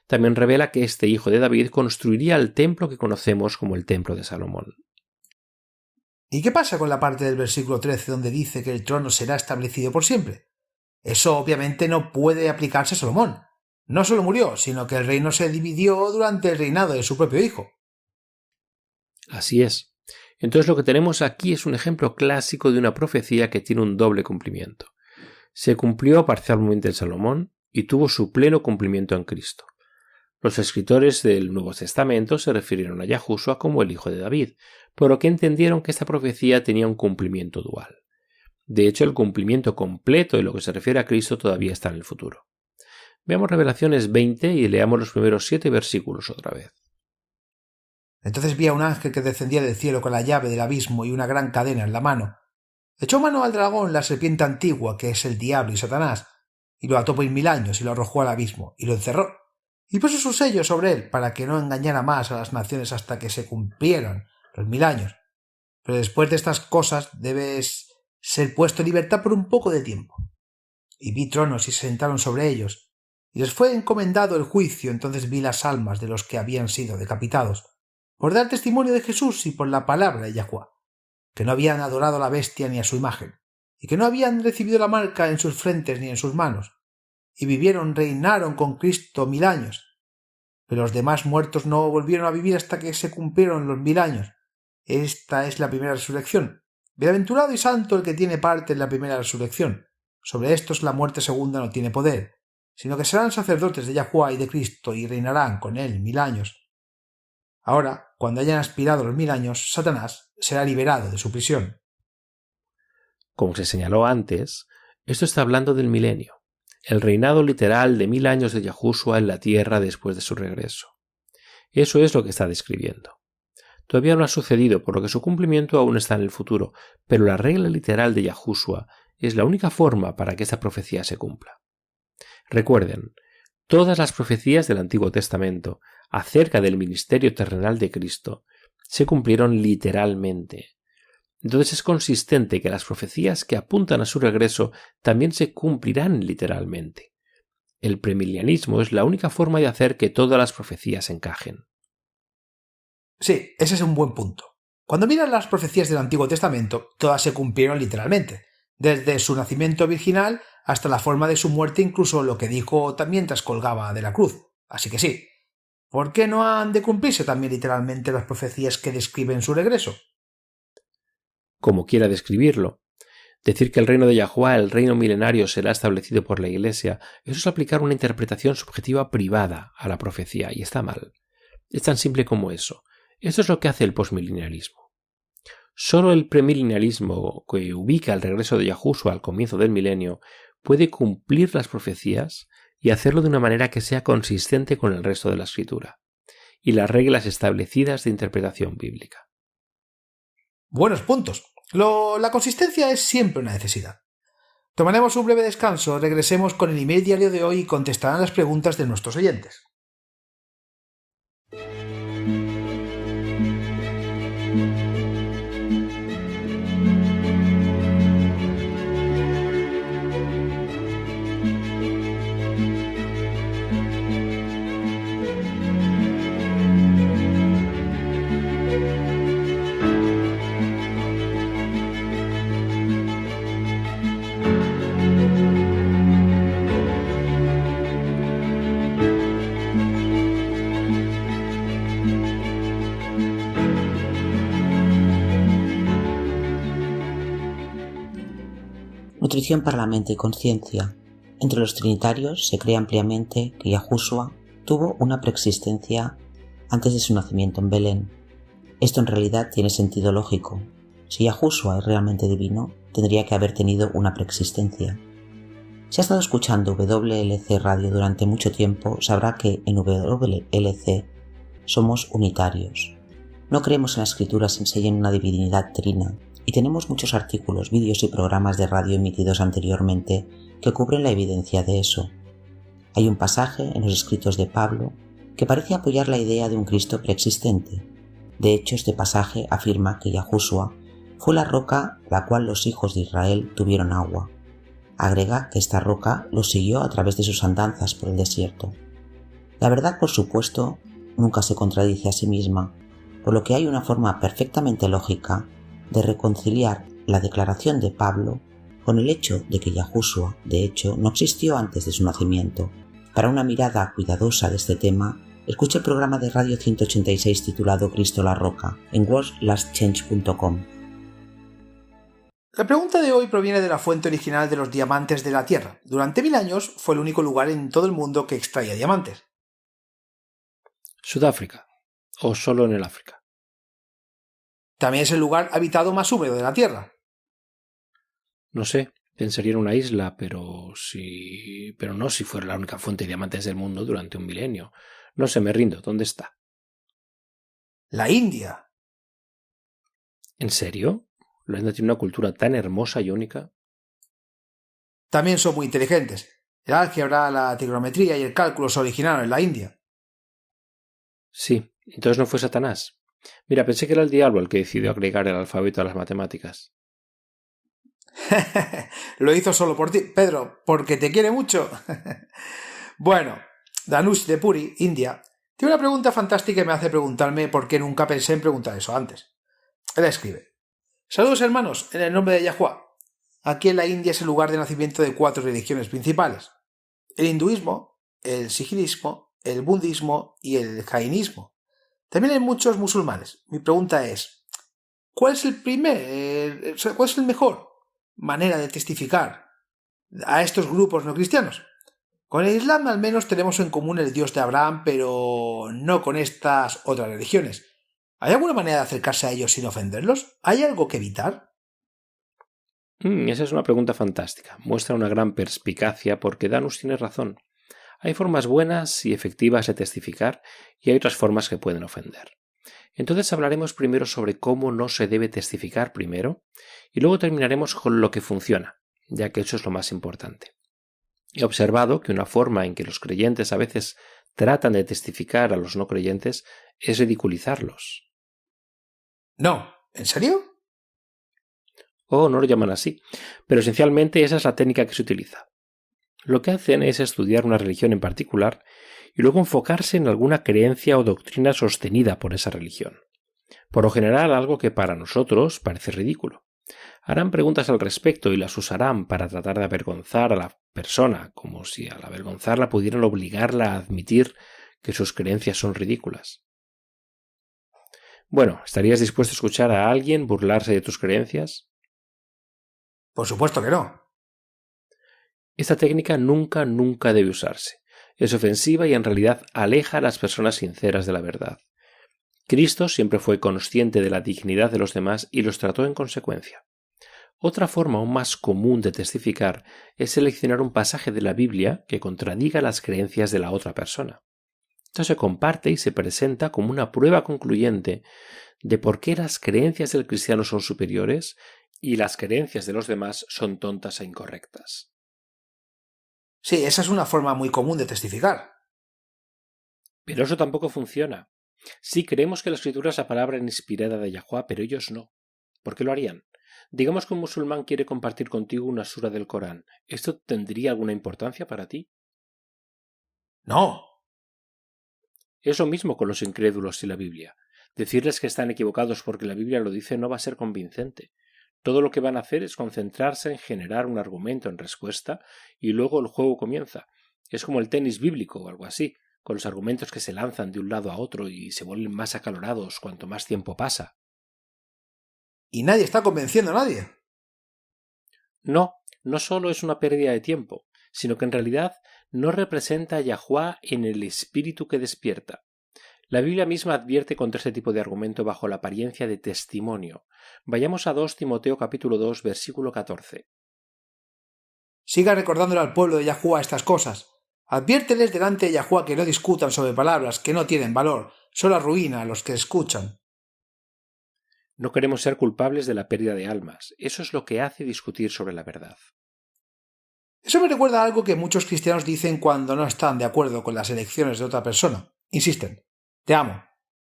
También revela que este hijo de David construiría el templo que conocemos como el templo de Salomón. ¿Y qué pasa con la parte del versículo 13 donde dice que el trono será establecido por siempre? Eso obviamente no puede aplicarse a Salomón. No solo murió, sino que el reino se dividió durante el reinado de su propio hijo. Así es. Entonces lo que tenemos aquí es un ejemplo clásico de una profecía que tiene un doble cumplimiento. Se cumplió parcialmente en Salomón y tuvo su pleno cumplimiento en Cristo. Los escritores del Nuevo Testamento se refirieron a Yahushua como el hijo de David, por lo que entendieron que esta profecía tenía un cumplimiento dual. De hecho, el cumplimiento completo en lo que se refiere a Cristo todavía está en el futuro. Veamos Revelaciones 20 y leamos los primeros 7 versículos otra vez. Entonces vi a un ángel que descendía del cielo con la llave del abismo y una gran cadena en la mano. Echó mano al dragón, la serpiente antigua, que es el diablo y Satanás, y lo ató por 1000 años y lo arrojó al abismo, y lo encerró, y puso su sello sobre él para que no engañara más a las naciones hasta que se cumplieran los 1000 años. Pero después de estas cosas debes ser puesto en libertad por un poco de tiempo. Y vi tronos y se sentaron sobre ellos, y les fue encomendado el juicio. Entonces vi las almas de los que habían sido decapitados, por dar testimonio de Jesús y por la palabra de Yahuwá, que no habían adorado a la bestia ni a su imagen, y que no habían recibido la marca en sus frentes ni en sus manos, y reinaron con Cristo 1000 años. Pero los demás muertos no volvieron a vivir hasta que se cumplieron los 1000 años. Esta es la primera resurrección. Bienaventurado y santo el que tiene parte en la primera resurrección. Sobre estos la muerte segunda no tiene poder, sino que serán sacerdotes de Yahuwá y de Cristo y reinarán con él 1000 años. Ahora, cuando hayan aspirado los 1000 años, Satanás será liberado de su prisión. Como se señaló antes, esto está hablando del milenio, el reinado literal de 1000 años de Yahushua en la tierra después de su regreso. Eso es lo que está describiendo. Todavía no ha sucedido, por lo que su cumplimiento aún está en el futuro, pero la regla literal de Yahushua es la única forma para que esta profecía se cumpla. Recuerden, todas las profecías del Antiguo Testamento acerca del ministerio terrenal de Cristo se cumplieron literalmente. Entonces es consistente que las profecías que apuntan a su regreso también se cumplirán literalmente. El premilenianismo es la única forma de hacer que todas las profecías encajen. Sí, ese es un buen punto. Cuando miran las profecías del Antiguo Testamento, todas se cumplieron literalmente, desde su nacimiento virginal hasta la forma de su muerte, incluso lo que dijo mientras colgaba de la cruz. Así que sí. ¿Por qué no han de cumplirse también literalmente las profecías que describen su regreso? Como quiera describirlo. Decir que el reino de Yahuwá, el reino milenario, será establecido por la Iglesia, eso es aplicar una interpretación subjetiva privada a la profecía, y está mal. Es tan simple como eso. Esto es lo que hace el postmilenialismo. Solo el premilenialismo, que ubica el regreso de Yahushua al comienzo del milenio, puede cumplir las profecías y hacerlo de una manera que sea consistente con el resto de la escritura y las reglas establecidas de interpretación bíblica. Buenos puntos. La consistencia es siempre una necesidad. Tomaremos un breve descanso, regresemos con el email diario de hoy y contestarán las preguntas de nuestros oyentes. Nutrición para la mente y conciencia. Entre los trinitarios se cree ampliamente que Yahushua tuvo una preexistencia antes de su nacimiento en Belén. Esto en realidad tiene sentido lógico. Si Yahushua es realmente divino, tendría que haber tenido una preexistencia. Si ha estado escuchando WLC Radio durante mucho tiempo, sabrá que en WLC somos unitarios. No creemos en las escrituras enseñan una divinidad trina, y tenemos muchos artículos, vídeos y programas de radio emitidos anteriormente que cubren la evidencia de eso. Hay un pasaje en los escritos de Pablo que parece apoyar la idea de un Cristo preexistente. De hecho, este pasaje afirma que Yahushua fue la roca la cual los hijos de Israel tuvieron agua. Agrega que esta roca los siguió a través de sus andanzas por el desierto. La verdad, por supuesto, nunca se contradice a sí misma, por lo que hay una forma perfectamente lógica de reconciliar la declaración de Pablo con el hecho de que Yahushua, de hecho, no existió antes de su nacimiento. Para una mirada cuidadosa de este tema, escuche el programa de Radio 186 titulado Cristo la Roca en worldlastchange.com. La pregunta de hoy proviene de la fuente original de los diamantes de la Tierra. Durante 1000 años fue el único lugar en todo el mundo que extraía diamantes. Sudáfrica, o solo en el África. También es el lugar habitado más húmedo de la Tierra. No sé, pensaría en una isla, pero no si fuera la única fuente de diamantes del mundo durante un milenio. No sé, me rindo. ¿Dónde está? La India. ¿En serio? ¿La India tiene una cultura tan hermosa y única? También son muy inteligentes. El álgebra, la trigonometría y el cálculo se originaron en la India. Sí, entonces no fue Satanás. Mira, pensé que era el diablo el que decidió agregar el alfabeto a las matemáticas. Lo hizo solo por ti, Pedro, porque te quiere mucho. Bueno, Danush de Puri, India, tiene una pregunta fantástica y me hace preguntarme por qué nunca pensé en preguntar eso antes. Él escribe: saludos hermanos, en el nombre de Yahuwah. Aquí en la India es el lugar de nacimiento de 4 religiones principales: el hinduismo, el sijismo, el budismo y el jainismo. También hay muchos musulmanes. Mi pregunta es: ¿cuál es el mejor manera de testificar a estos grupos no cristianos? Con el Islam al menos tenemos en común el Dios de Abraham, pero no con estas otras religiones. ¿Hay alguna manera de acercarse a ellos sin ofenderlos? ¿Hay algo que evitar? Esa es una pregunta fantástica. Muestra una gran perspicacia porque Danus tiene razón. Hay formas buenas y efectivas de testificar y hay otras formas que pueden ofender. Entonces hablaremos primero sobre cómo no se debe testificar primero y luego terminaremos con lo que funciona, ya que eso es lo más importante. He observado que una forma en que los creyentes a veces tratan de testificar a los no creyentes es ridiculizarlos. No, ¿en serio? No lo llaman así, pero esencialmente esa es la técnica que se utiliza. Lo que hacen es estudiar una religión en particular y luego enfocarse en alguna creencia o doctrina sostenida por esa religión. Por lo general algo que para nosotros parece ridículo. Harán preguntas al respecto y las usarán para tratar de avergonzar a la persona, como si al avergonzarla pudieran obligarla a admitir que sus creencias son ridículas. Bueno, ¿estarías dispuesto a escuchar a alguien burlarse de tus creencias? Por supuesto que no. Esta técnica nunca debe usarse. Es ofensiva y en realidad aleja a las personas sinceras de la verdad. Cristo siempre fue consciente de la dignidad de los demás y los trató en consecuencia. Otra forma aún más común de testificar es seleccionar un pasaje de la Biblia que contradiga las creencias de la otra persona. Esto se comparte y se presenta como una prueba concluyente de por qué las creencias del cristiano son superiores y las creencias de los demás son tontas e incorrectas. Sí, esa es una forma muy común de testificar. Pero eso tampoco funciona. Sí, creemos que la escritura es la palabra inspirada de Yahuwah, pero ellos no. ¿Por qué lo harían? Digamos que un musulmán quiere compartir contigo una sura del Corán. ¿Esto tendría alguna importancia para ti? No. Es lo mismo con los incrédulos y la Biblia. Decirles que están equivocados porque la Biblia lo dice no va a ser convincente. Todo lo que van a hacer es concentrarse en generar un argumento en respuesta y luego el juego comienza. Es como el tenis bíblico o algo así, con los argumentos que se lanzan de un lado a otro y se vuelven más acalorados cuanto más tiempo pasa. Y nadie está convenciendo a nadie. No no solo es una pérdida de tiempo, sino que en realidad no representa a Yahuwah en el espíritu que despierta. La Biblia misma advierte contra este tipo de argumento bajo la apariencia de testimonio. Vayamos a 2 Timoteo capítulo 2 versículo 14. Siga recordándole al pueblo de Yahuwah estas cosas. Adviérteles delante de Yahuwah que no discutan sobre palabras que no tienen valor, solo arruina a los que escuchan. No queremos ser culpables de la pérdida de almas. Eso es lo que hace discutir sobre la verdad. Eso me recuerda a algo que muchos cristianos dicen cuando no están de acuerdo con las elecciones de otra persona. Insisten: te amo.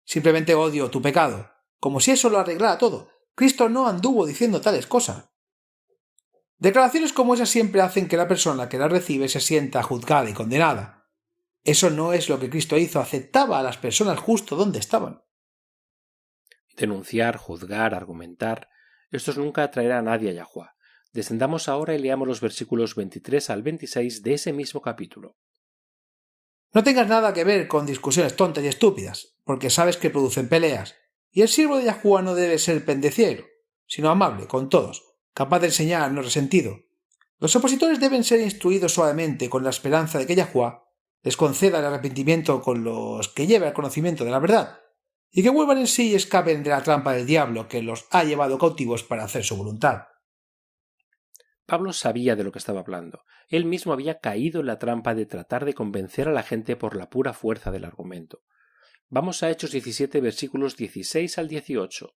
Simplemente odio tu pecado. Como si eso lo arreglara todo. Cristo no anduvo diciendo tales cosas. Declaraciones como esas siempre hacen que la persona que las recibe se sienta juzgada y condenada. Eso no es lo que Cristo hizo. Aceptaba a las personas justo donde estaban. Denunciar, juzgar, argumentar, estos nunca atraerá a nadie a Yahuwah. Descendamos ahora y leamos los versículos 23 al 26 de ese mismo capítulo. No tengas nada que ver con discusiones tontas y estúpidas, porque sabes que producen peleas, y el siervo de Yahuwah no debe ser pendenciero, sino amable con todos, capaz de enseñar, no resentido. Los opositores deben ser instruidos suavemente con la esperanza de que Yahuwah les conceda el arrepentimiento con los que lleve al conocimiento de la verdad, y que vuelvan en sí y escapen de la trampa del diablo que los ha llevado cautivos para hacer su voluntad. Pablo sabía de lo que estaba hablando. Él mismo había caído en la trampa de tratar de convencer a la gente por la pura fuerza del argumento. Vamos a Hechos 17, versículos 16 al 18.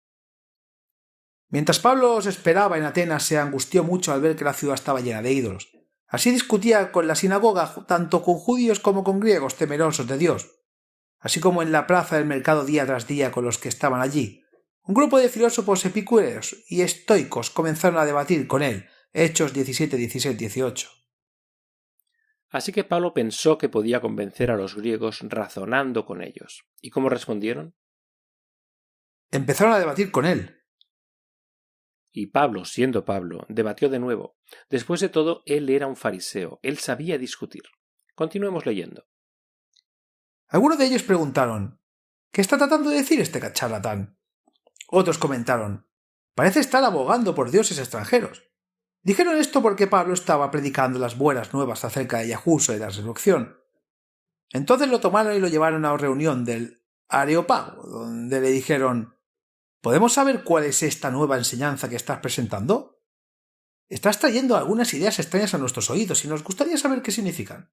Mientras Pablo os esperaba en Atenas, se angustió mucho al ver que la ciudad estaba llena de ídolos. Así discutía con la sinagoga, tanto con judíos como con griegos temerosos de Dios, así como en la plaza del mercado día tras día con los que estaban allí. Un grupo de filósofos epicúreos y estoicos comenzaron a debatir con él. Hechos 17, 16, 18. Así que Pablo pensó que podía convencer a los griegos razonando con ellos. ¿Y cómo respondieron? Empezaron a debatir con él. Y Pablo, siendo Pablo, debatió de nuevo. Después de todo, él era un fariseo, él sabía discutir. Continuemos leyendo. Algunos de ellos preguntaron: ¿qué está tratando de decir este charlatán? Otros comentaron: parece estar abogando por dioses extranjeros. Dijeron esto porque Pablo estaba predicando las buenas nuevas acerca de Yahushua y de la resurrección. Entonces lo tomaron y lo llevaron a una reunión del Areópago, donde le dijeron: ¿podemos saber cuál es esta nueva enseñanza que estás presentando? Estás trayendo algunas ideas extrañas a nuestros oídos y nos gustaría saber qué significan.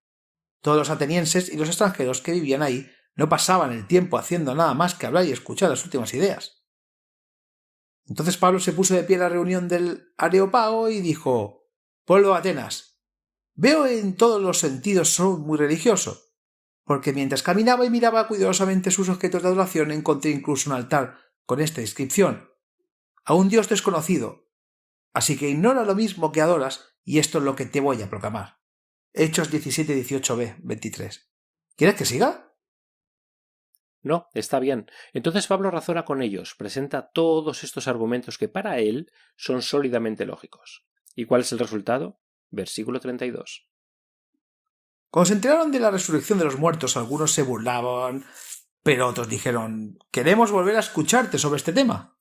Todos los atenienses y los extranjeros que vivían ahí no pasaban el tiempo haciendo nada más que hablar y escuchar las últimas ideas. Entonces Pablo se puso de pie en la reunión del Areópago y dijo: pueblo de Atenas, veo en todos los sentidos soy muy religioso, porque mientras caminaba y miraba cuidadosamente sus objetos de adoración encontré incluso un altar con esta inscripción: a un Dios desconocido. Así que ignora lo mismo que adoras y esto es lo que te voy a proclamar. Hechos 17, 18b, 23. ¿Quieres que siga? No, está bien. Entonces Pablo razona con ellos, presenta todos estos argumentos que para él son sólidamente lógicos. ¿Y cuál es el resultado? Versículo 32. Cuando se enteraron de la resurrección de los muertos, algunos se burlaban, pero otros dijeron: queremos volver a escucharte sobre este tema.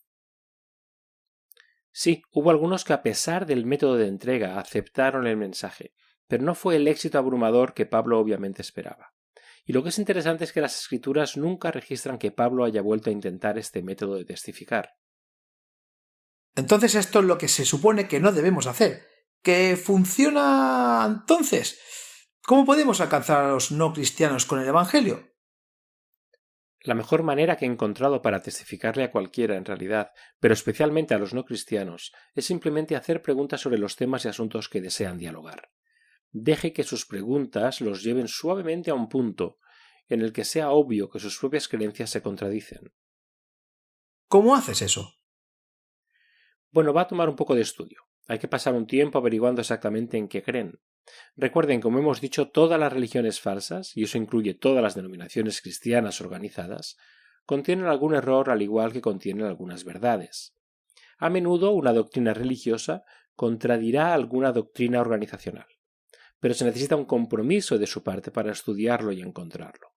Sí, hubo algunos que a pesar del método de entrega aceptaron el mensaje, pero no fue el éxito abrumador que Pablo obviamente esperaba. Y lo que es interesante es que las escrituras nunca registran que Pablo haya vuelto a intentar este método de testificar. Entonces esto es lo que se supone que no debemos hacer. ¿Que funciona entonces? ¿Cómo podemos alcanzar a los no cristianos con el Evangelio? La mejor manera que he encontrado para testificarle a cualquiera en realidad, pero especialmente a los no cristianos, es simplemente hacer preguntas sobre los temas y asuntos que desean dialogar. Deje que sus preguntas los lleven suavemente a un punto en el que sea obvio que sus propias creencias se contradicen. ¿Cómo haces eso? Bueno, va a tomar un poco de estudio. Hay que pasar un tiempo averiguando exactamente en qué creen. Recuerden, como hemos dicho, todas las religiones falsas, y eso incluye todas las denominaciones cristianas organizadas, contienen algún error al igual que contienen algunas verdades. A menudo una doctrina religiosa contradirá alguna doctrina organizacional, pero se necesita un compromiso de su parte para estudiarlo y encontrarlo.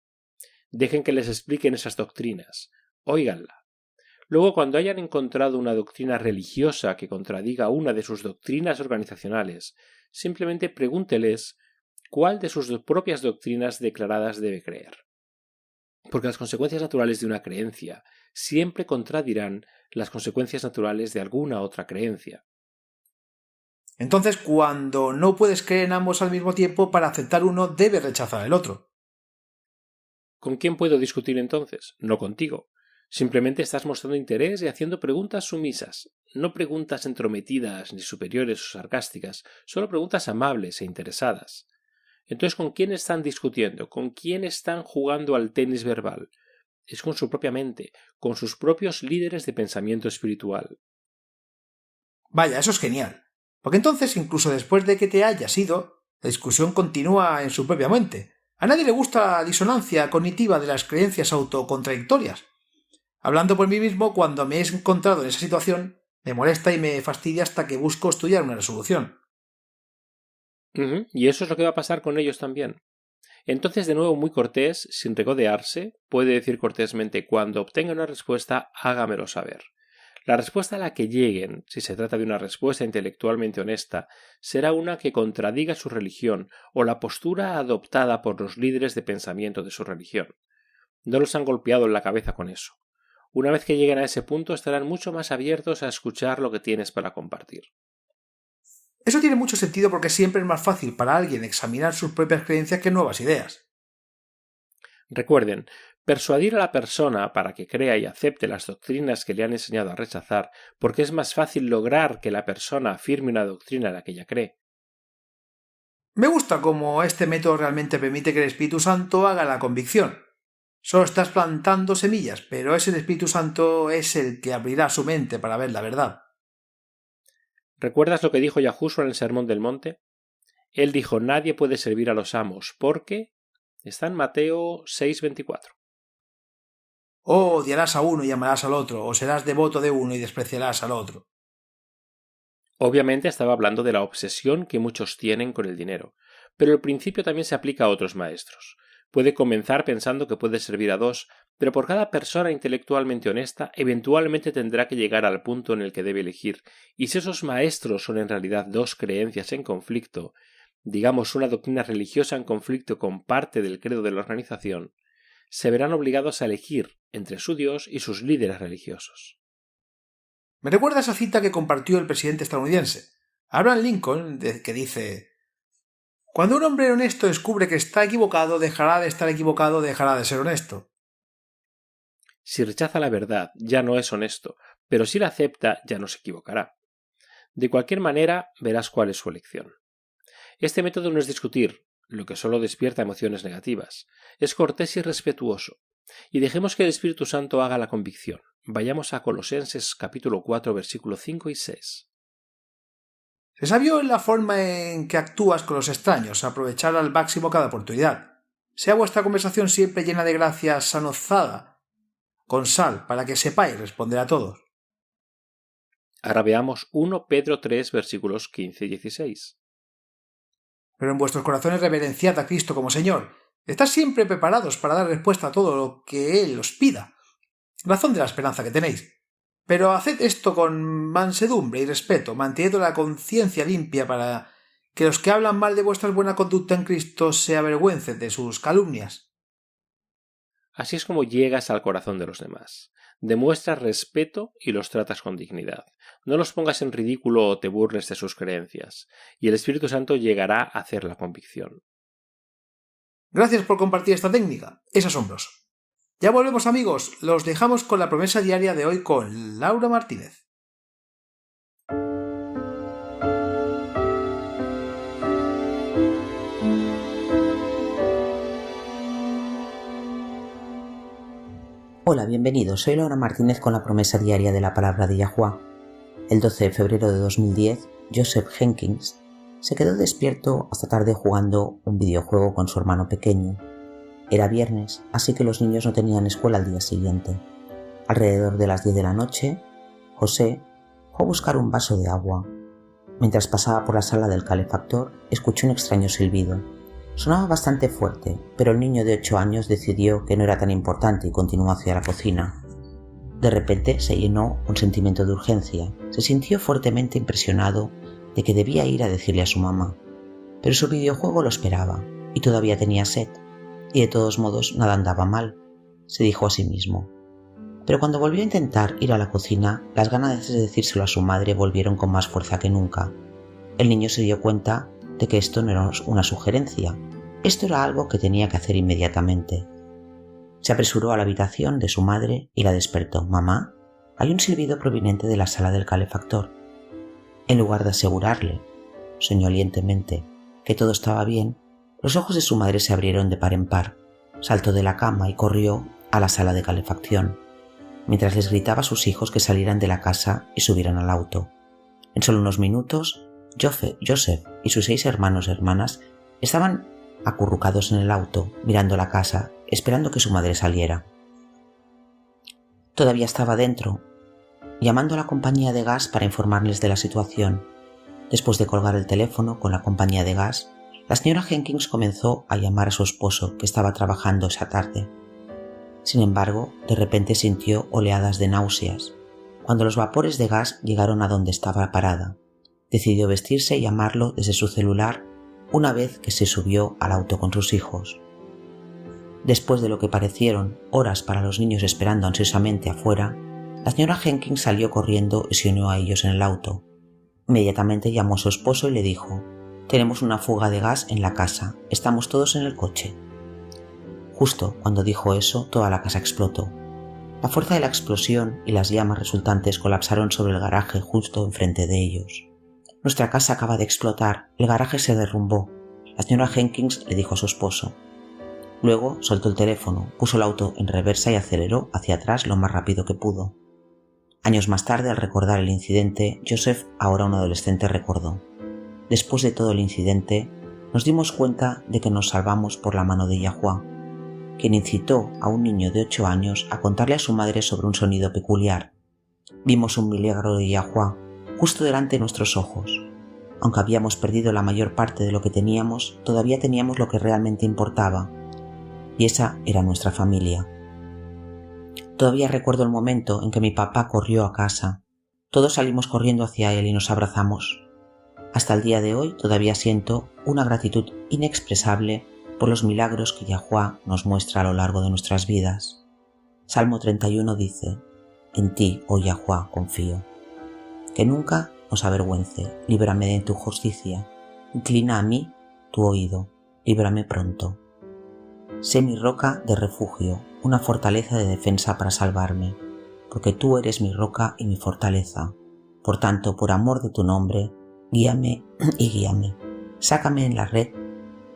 Dejen que les expliquen esas doctrinas, óiganla. Luego, cuando hayan encontrado una doctrina religiosa que contradiga una de sus doctrinas organizacionales, simplemente pregúnteles cuál de sus propias doctrinas declaradas debe creer. Porque las consecuencias naturales de una creencia siempre contradirán las consecuencias naturales de alguna otra creencia. Entonces, cuando no puedes creer en ambos al mismo tiempo, para aceptar uno debes rechazar el otro. ¿Con quién puedo discutir entonces? No contigo. Simplemente estás mostrando interés y haciendo preguntas sumisas, no preguntas entrometidas ni superiores o sarcásticas, solo preguntas amables e interesadas. Entonces, ¿con quién están discutiendo? ¿Con quién están jugando al tenis verbal? Es con su propia mente, con sus propios líderes de pensamiento espiritual. Vaya, eso es genial. Porque entonces, incluso después de que te hayas ido, la discusión continúa en su propia mente. A nadie le gusta la disonancia cognitiva de las creencias autocontradictorias. Hablando por mí mismo, cuando me he encontrado en esa situación, me molesta y me fastidia hasta que busco estudiar una resolución. Y eso es lo que va a pasar con ellos también. Entonces, de nuevo, muy cortés, sin regodearse, puede decir cortésmente: cuando obtenga una respuesta, hágamelo saber. La respuesta a la que lleguen, si se trata de una respuesta intelectualmente honesta, será una que contradiga su religión o la postura adoptada por los líderes de pensamiento de su religión. No los han golpeado en la cabeza con eso. Una vez que lleguen a ese punto, estarán mucho más abiertos a escuchar lo que tienes para compartir. Eso tiene mucho sentido porque siempre es más fácil para alguien examinar sus propias creencias que nuevas ideas. Recuerden, persuadir a la persona para que crea y acepte las doctrinas que le han enseñado a rechazar, porque es más fácil lograr que la persona afirme una doctrina en la que ella cree. Me gusta cómo este método realmente permite que el Espíritu Santo haga la convicción. Solo estás plantando semillas, pero el Espíritu Santo es el que abrirá su mente para ver la verdad. ¿Recuerdas lo que dijo Yahushua en el Sermón del Monte? Él dijo: nadie puede servir a los amos, porque está en Mateo 6:24. O odiarás a uno y amarás al otro, o serás devoto de uno y despreciarás al otro. Obviamente estaba hablando de la obsesión que muchos tienen con el dinero, pero el principio también se aplica a otros maestros. Puede comenzar pensando que puede servir a dos, pero por cada persona intelectualmente honesta, eventualmente tendrá que llegar al punto en el que debe elegir, y si esos maestros son en realidad dos creencias en conflicto, digamos una doctrina religiosa en conflicto con parte del credo de la organización, se verán obligados a elegir entre su Dios y sus líderes religiosos. Me recuerda esa cita que compartió el presidente estadounidense, Abraham Lincoln, que dice: cuando un hombre honesto descubre que está equivocado, dejará de estar equivocado, dejará de ser honesto. Si rechaza la verdad, ya no es honesto, pero si la acepta, ya no se equivocará. De cualquier manera, verás cuál es su elección. Este método no es discutir, lo que solo despierta emociones negativas. Es cortés y respetuoso. Y dejemos que el Espíritu Santo haga la convicción. Vayamos a Colosenses capítulo 4, versículos 5 y 6. Se sabio en la forma en que actúas con los extraños, aprovechar al máximo cada oportunidad. Sea vuestra conversación siempre llena de gracia sanozada, con sal, para que sepáis responder a todos. Ahora veamos 1 Pedro 3, versículos 15 y 16. Pero en vuestros corazones reverenciad a Cristo como Señor. Estad siempre preparados para dar respuesta a todo lo que Él os pida. Razón de la esperanza que tenéis. Pero haced esto con mansedumbre y respeto, manteniendo la conciencia limpia para que los que hablan mal de vuestra buena conducta en Cristo se avergüencen de sus calumnias. Así es como llegas al corazón de los demás. Demuestras respeto y los tratas con dignidad. No los pongas en ridículo o te burles de sus creencias, y el Espíritu Santo llegará a hacer la convicción. Gracias por compartir esta técnica. Es asombroso. Ya volvemos, amigos. Los dejamos con la promesa diaria de hoy con Laura Martínez. Hola, bienvenidos. Soy Laura Martínez con la promesa diaria de la palabra de Yahuwah. El 12 de febrero de 2010, Joseph Jenkins se quedó despierto hasta tarde jugando un videojuego con su hermano pequeño. Era viernes, así que los niños no tenían escuela al día siguiente. Alrededor de las 10 de la noche, José fue a buscar un vaso de agua. Mientras pasaba por la sala del calefactor, escuchó un extraño silbido. Sonaba bastante fuerte, pero el niño de 8 años decidió que no era tan importante y continuó hacia la cocina. De repente se llenó un sentimiento de urgencia. Se sintió fuertemente impresionado de que debía ir a decirle a su mamá. Pero su videojuego lo esperaba y todavía tenía sed. Y de todos modos nada andaba mal, se dijo a sí mismo. Pero cuando volvió a intentar ir a la cocina, las ganas de decírselo a su madre volvieron con más fuerza que nunca. El niño se dio cuenta de que esto no era una sugerencia. Esto era algo que tenía que hacer inmediatamente. Se apresuró a la habitación de su madre y la despertó. «Mamá, hay un silbido proveniente de la sala del calefactor». En lugar de asegurarle, soñolientemente, que todo estaba bien, los ojos de su madre se abrieron de par en par. Saltó de la cama y corrió a la sala de calefacción, mientras les gritaba a sus hijos que salieran de la casa y subieran al auto. En solo unos minutos, Joseph y sus 6 hermanos y hermanas estaban acurrucados en el auto, mirando la casa, esperando que su madre saliera. Todavía estaba dentro, llamando a la compañía de gas para informarles de la situación. Después de colgar el teléfono con la compañía de gas, la señora Jenkins comenzó a llamar a su esposo, que estaba trabajando esa tarde. Sin embargo, de repente sintió oleadas de náuseas. Cuando los vapores de gas llegaron a donde estaba parada, decidió vestirse y llamarlo desde su celular una vez que se subió al auto con sus hijos. Después de lo que parecieron horas para los niños esperando ansiosamente afuera, la señora Jenkins salió corriendo y se unió a ellos en el auto. Inmediatamente llamó a su esposo y le dijo: «Tenemos una fuga de gas en la casa, estamos todos en el coche». Justo cuando dijo eso, toda la casa explotó. La fuerza de la explosión y las llamas resultantes colapsaron sobre el garaje justo enfrente de ellos. «Nuestra casa acaba de explotar, el garaje se derrumbó», la señora Jenkins le dijo a su esposo. Luego soltó el teléfono, puso el auto en reversa y aceleró hacia atrás lo más rápido que pudo. Años más tarde, al recordar el incidente, Joseph, ahora un adolescente, recordó: «Después de todo el incidente, nos dimos cuenta de que nos salvamos por la mano de Yahuwah, quien incitó a un niño de 8 años a contarle a su madre sobre un sonido peculiar. Vimos un milagro de Yahuwah justo delante de nuestros ojos. Aunque habíamos perdido la mayor parte de lo que teníamos, todavía teníamos lo que realmente importaba, y esa era nuestra familia». Todavía recuerdo el momento en que mi papá corrió a casa. Todos salimos corriendo hacia él y nos abrazamos. Hasta el día de hoy todavía siento una gratitud inexpresable por los milagros que Yahuwah nos muestra a lo largo de nuestras vidas. Salmo 31 dice: «En ti, oh Yahuwah, confío». Que nunca os avergüence, líbrame de tu justicia. Inclina a mí tu oído, líbrame pronto. Sé mi roca de refugio, una fortaleza de defensa para salvarme, porque tú eres mi roca y mi fortaleza. Por tanto, por amor de tu nombre, guíame y guíame. Sácame en la red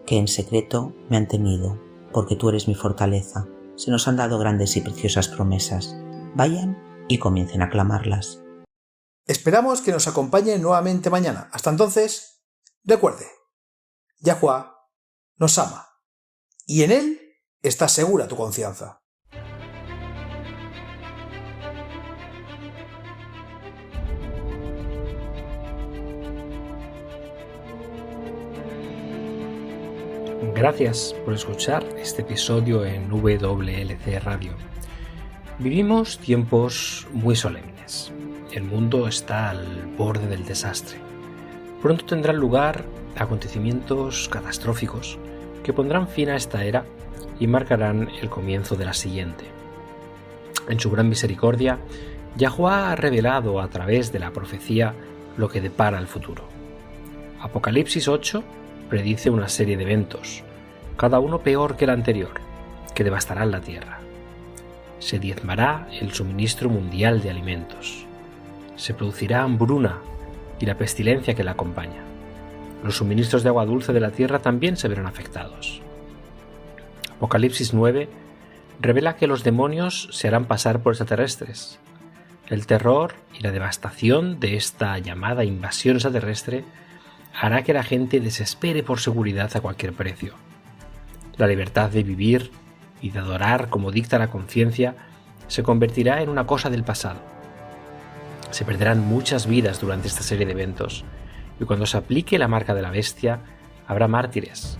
que en secreto me han tenido, porque tú eres mi fortaleza. Se nos han dado grandes y preciosas promesas. Vayan y comiencen a clamarlas. Esperamos que nos acompañe nuevamente mañana. Hasta entonces, recuerde, Yahuwah nos ama y en él está segura tu confianza. Gracias por escuchar este episodio en WLC Radio. Vivimos tiempos muy solemnes. El mundo está al borde del desastre. Pronto tendrán lugar acontecimientos catastróficos que pondrán fin a esta era y marcarán el comienzo de la siguiente. En su gran misericordia, Yahuwah ha revelado a través de la profecía lo que depara el futuro. Apocalipsis 8 predice una serie de eventos, cada uno peor que el anterior, que devastarán la tierra. Se diezmará el suministro mundial de alimentos. Se producirá hambruna y la pestilencia que la acompaña. Los suministros de agua dulce de la tierra también se verán afectados. Apocalipsis 9 revela que los demonios se harán pasar por extraterrestres. El terror y la devastación de esta llamada invasión extraterrestre hará que la gente desespere por seguridad a cualquier precio. La libertad de vivir y de adorar como dicta la conciencia se convertirá en una cosa del pasado. Se perderán muchas vidas durante esta serie de eventos, y cuando se aplique la marca de la bestia, habrá mártires.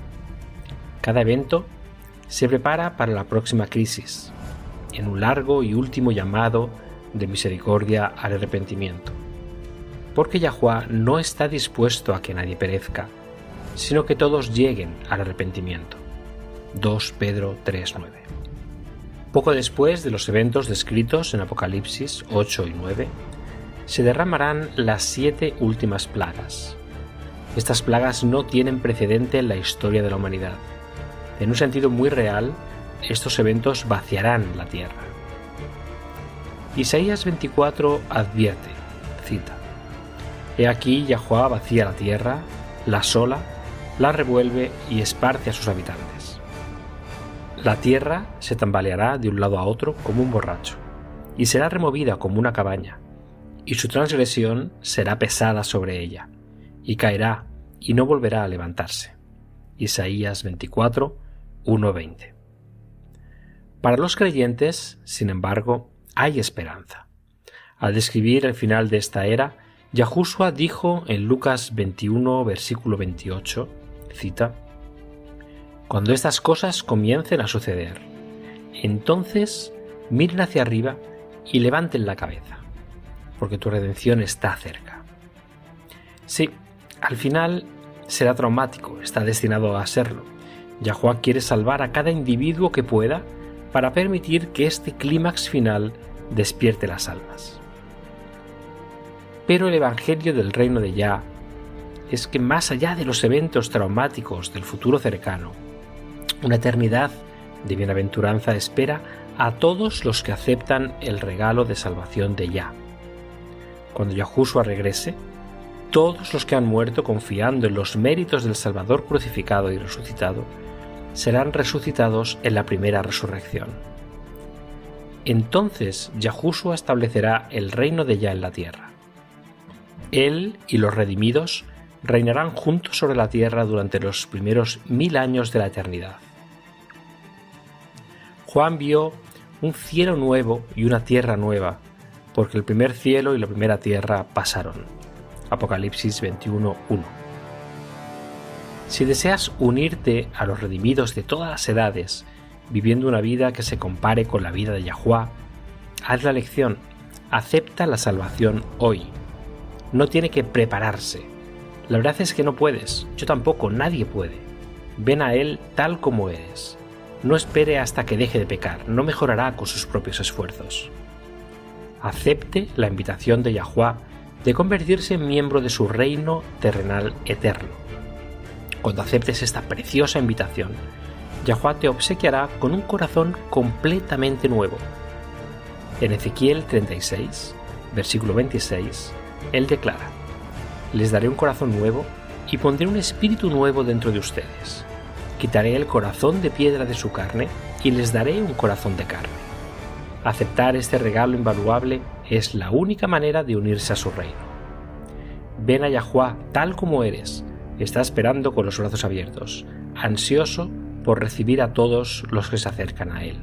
Cada evento se prepara para la próxima crisis, en un largo y último llamado de misericordia al arrepentimiento, porque Yahuwá no está dispuesto a que nadie perezca, sino que todos lleguen al arrepentimiento. 2 Pedro 3:9. Poco después de los eventos descritos en Apocalipsis 8 y 9, se derramarán las 7 últimas plagas. Estas plagas no tienen precedente en la historia de la humanidad. En un sentido muy real, estos eventos vaciarán la tierra. Isaías 24 advierte, cita: He aquí Yahuwá vacía la tierra, la asola, la revuelve y esparce a sus habitantes. La tierra se tambaleará de un lado a otro como un borracho, y será removida como una cabaña, y su transgresión será pesada sobre ella, y caerá, y no volverá a levantarse. Isaías 24, 1-20. Para los creyentes, sin embargo, hay esperanza. Al describir el final de esta era, Yahushua dijo en Lucas 21, versículo 28, cita: Cuando estas cosas comiencen a suceder, entonces miren hacia arriba y levanten la cabeza, porque tu redención está cerca. Sí, al final será traumático, está destinado a serlo. Yahuwá quiere salvar a cada individuo que pueda para permitir que este clímax final despierte las almas. Pero el evangelio del reino de Yah es que más allá de los eventos traumáticos del futuro cercano, una eternidad de bienaventuranza espera a todos los que aceptan el regalo de salvación de Yah. Cuando Yahushua regrese, todos los que han muerto confiando en los méritos del Salvador crucificado y resucitado serán resucitados en la primera resurrección. Entonces Yahushua establecerá el reino de Yah en la tierra. Él y los redimidos reinarán juntos sobre la tierra durante los primeros 1000 años de la eternidad. Juan vio un cielo nuevo y una tierra nueva, porque el primer cielo y la primera tierra pasaron. Apocalipsis 21:1. Si deseas unirte a los redimidos de todas las edades, viviendo una vida que se compare con la vida de Yahuwá, haz la elección, acepta la salvación hoy. No tiene que prepararse. La verdad es que no puedes, yo tampoco, nadie puede. Ven a Él tal como eres. No espere hasta que deje de pecar, no mejorará con sus propios esfuerzos. Acepte la invitación de Yahuwá de convertirse en miembro de su reino terrenal eterno. Cuando aceptes esta preciosa invitación, Yahuwá te obsequiará con un corazón completamente nuevo. En Ezequiel 36, versículo 26, Él declara: Les daré un corazón nuevo y pondré un espíritu nuevo dentro de ustedes. Quitaré el corazón de piedra de su carne y les daré un corazón de carne. Aceptar este regalo invaluable es la única manera de unirse a su reino. Ven a Yahuwá tal como eres. Está esperando con los brazos abiertos, ansioso por recibir a todos los que se acercan a Él.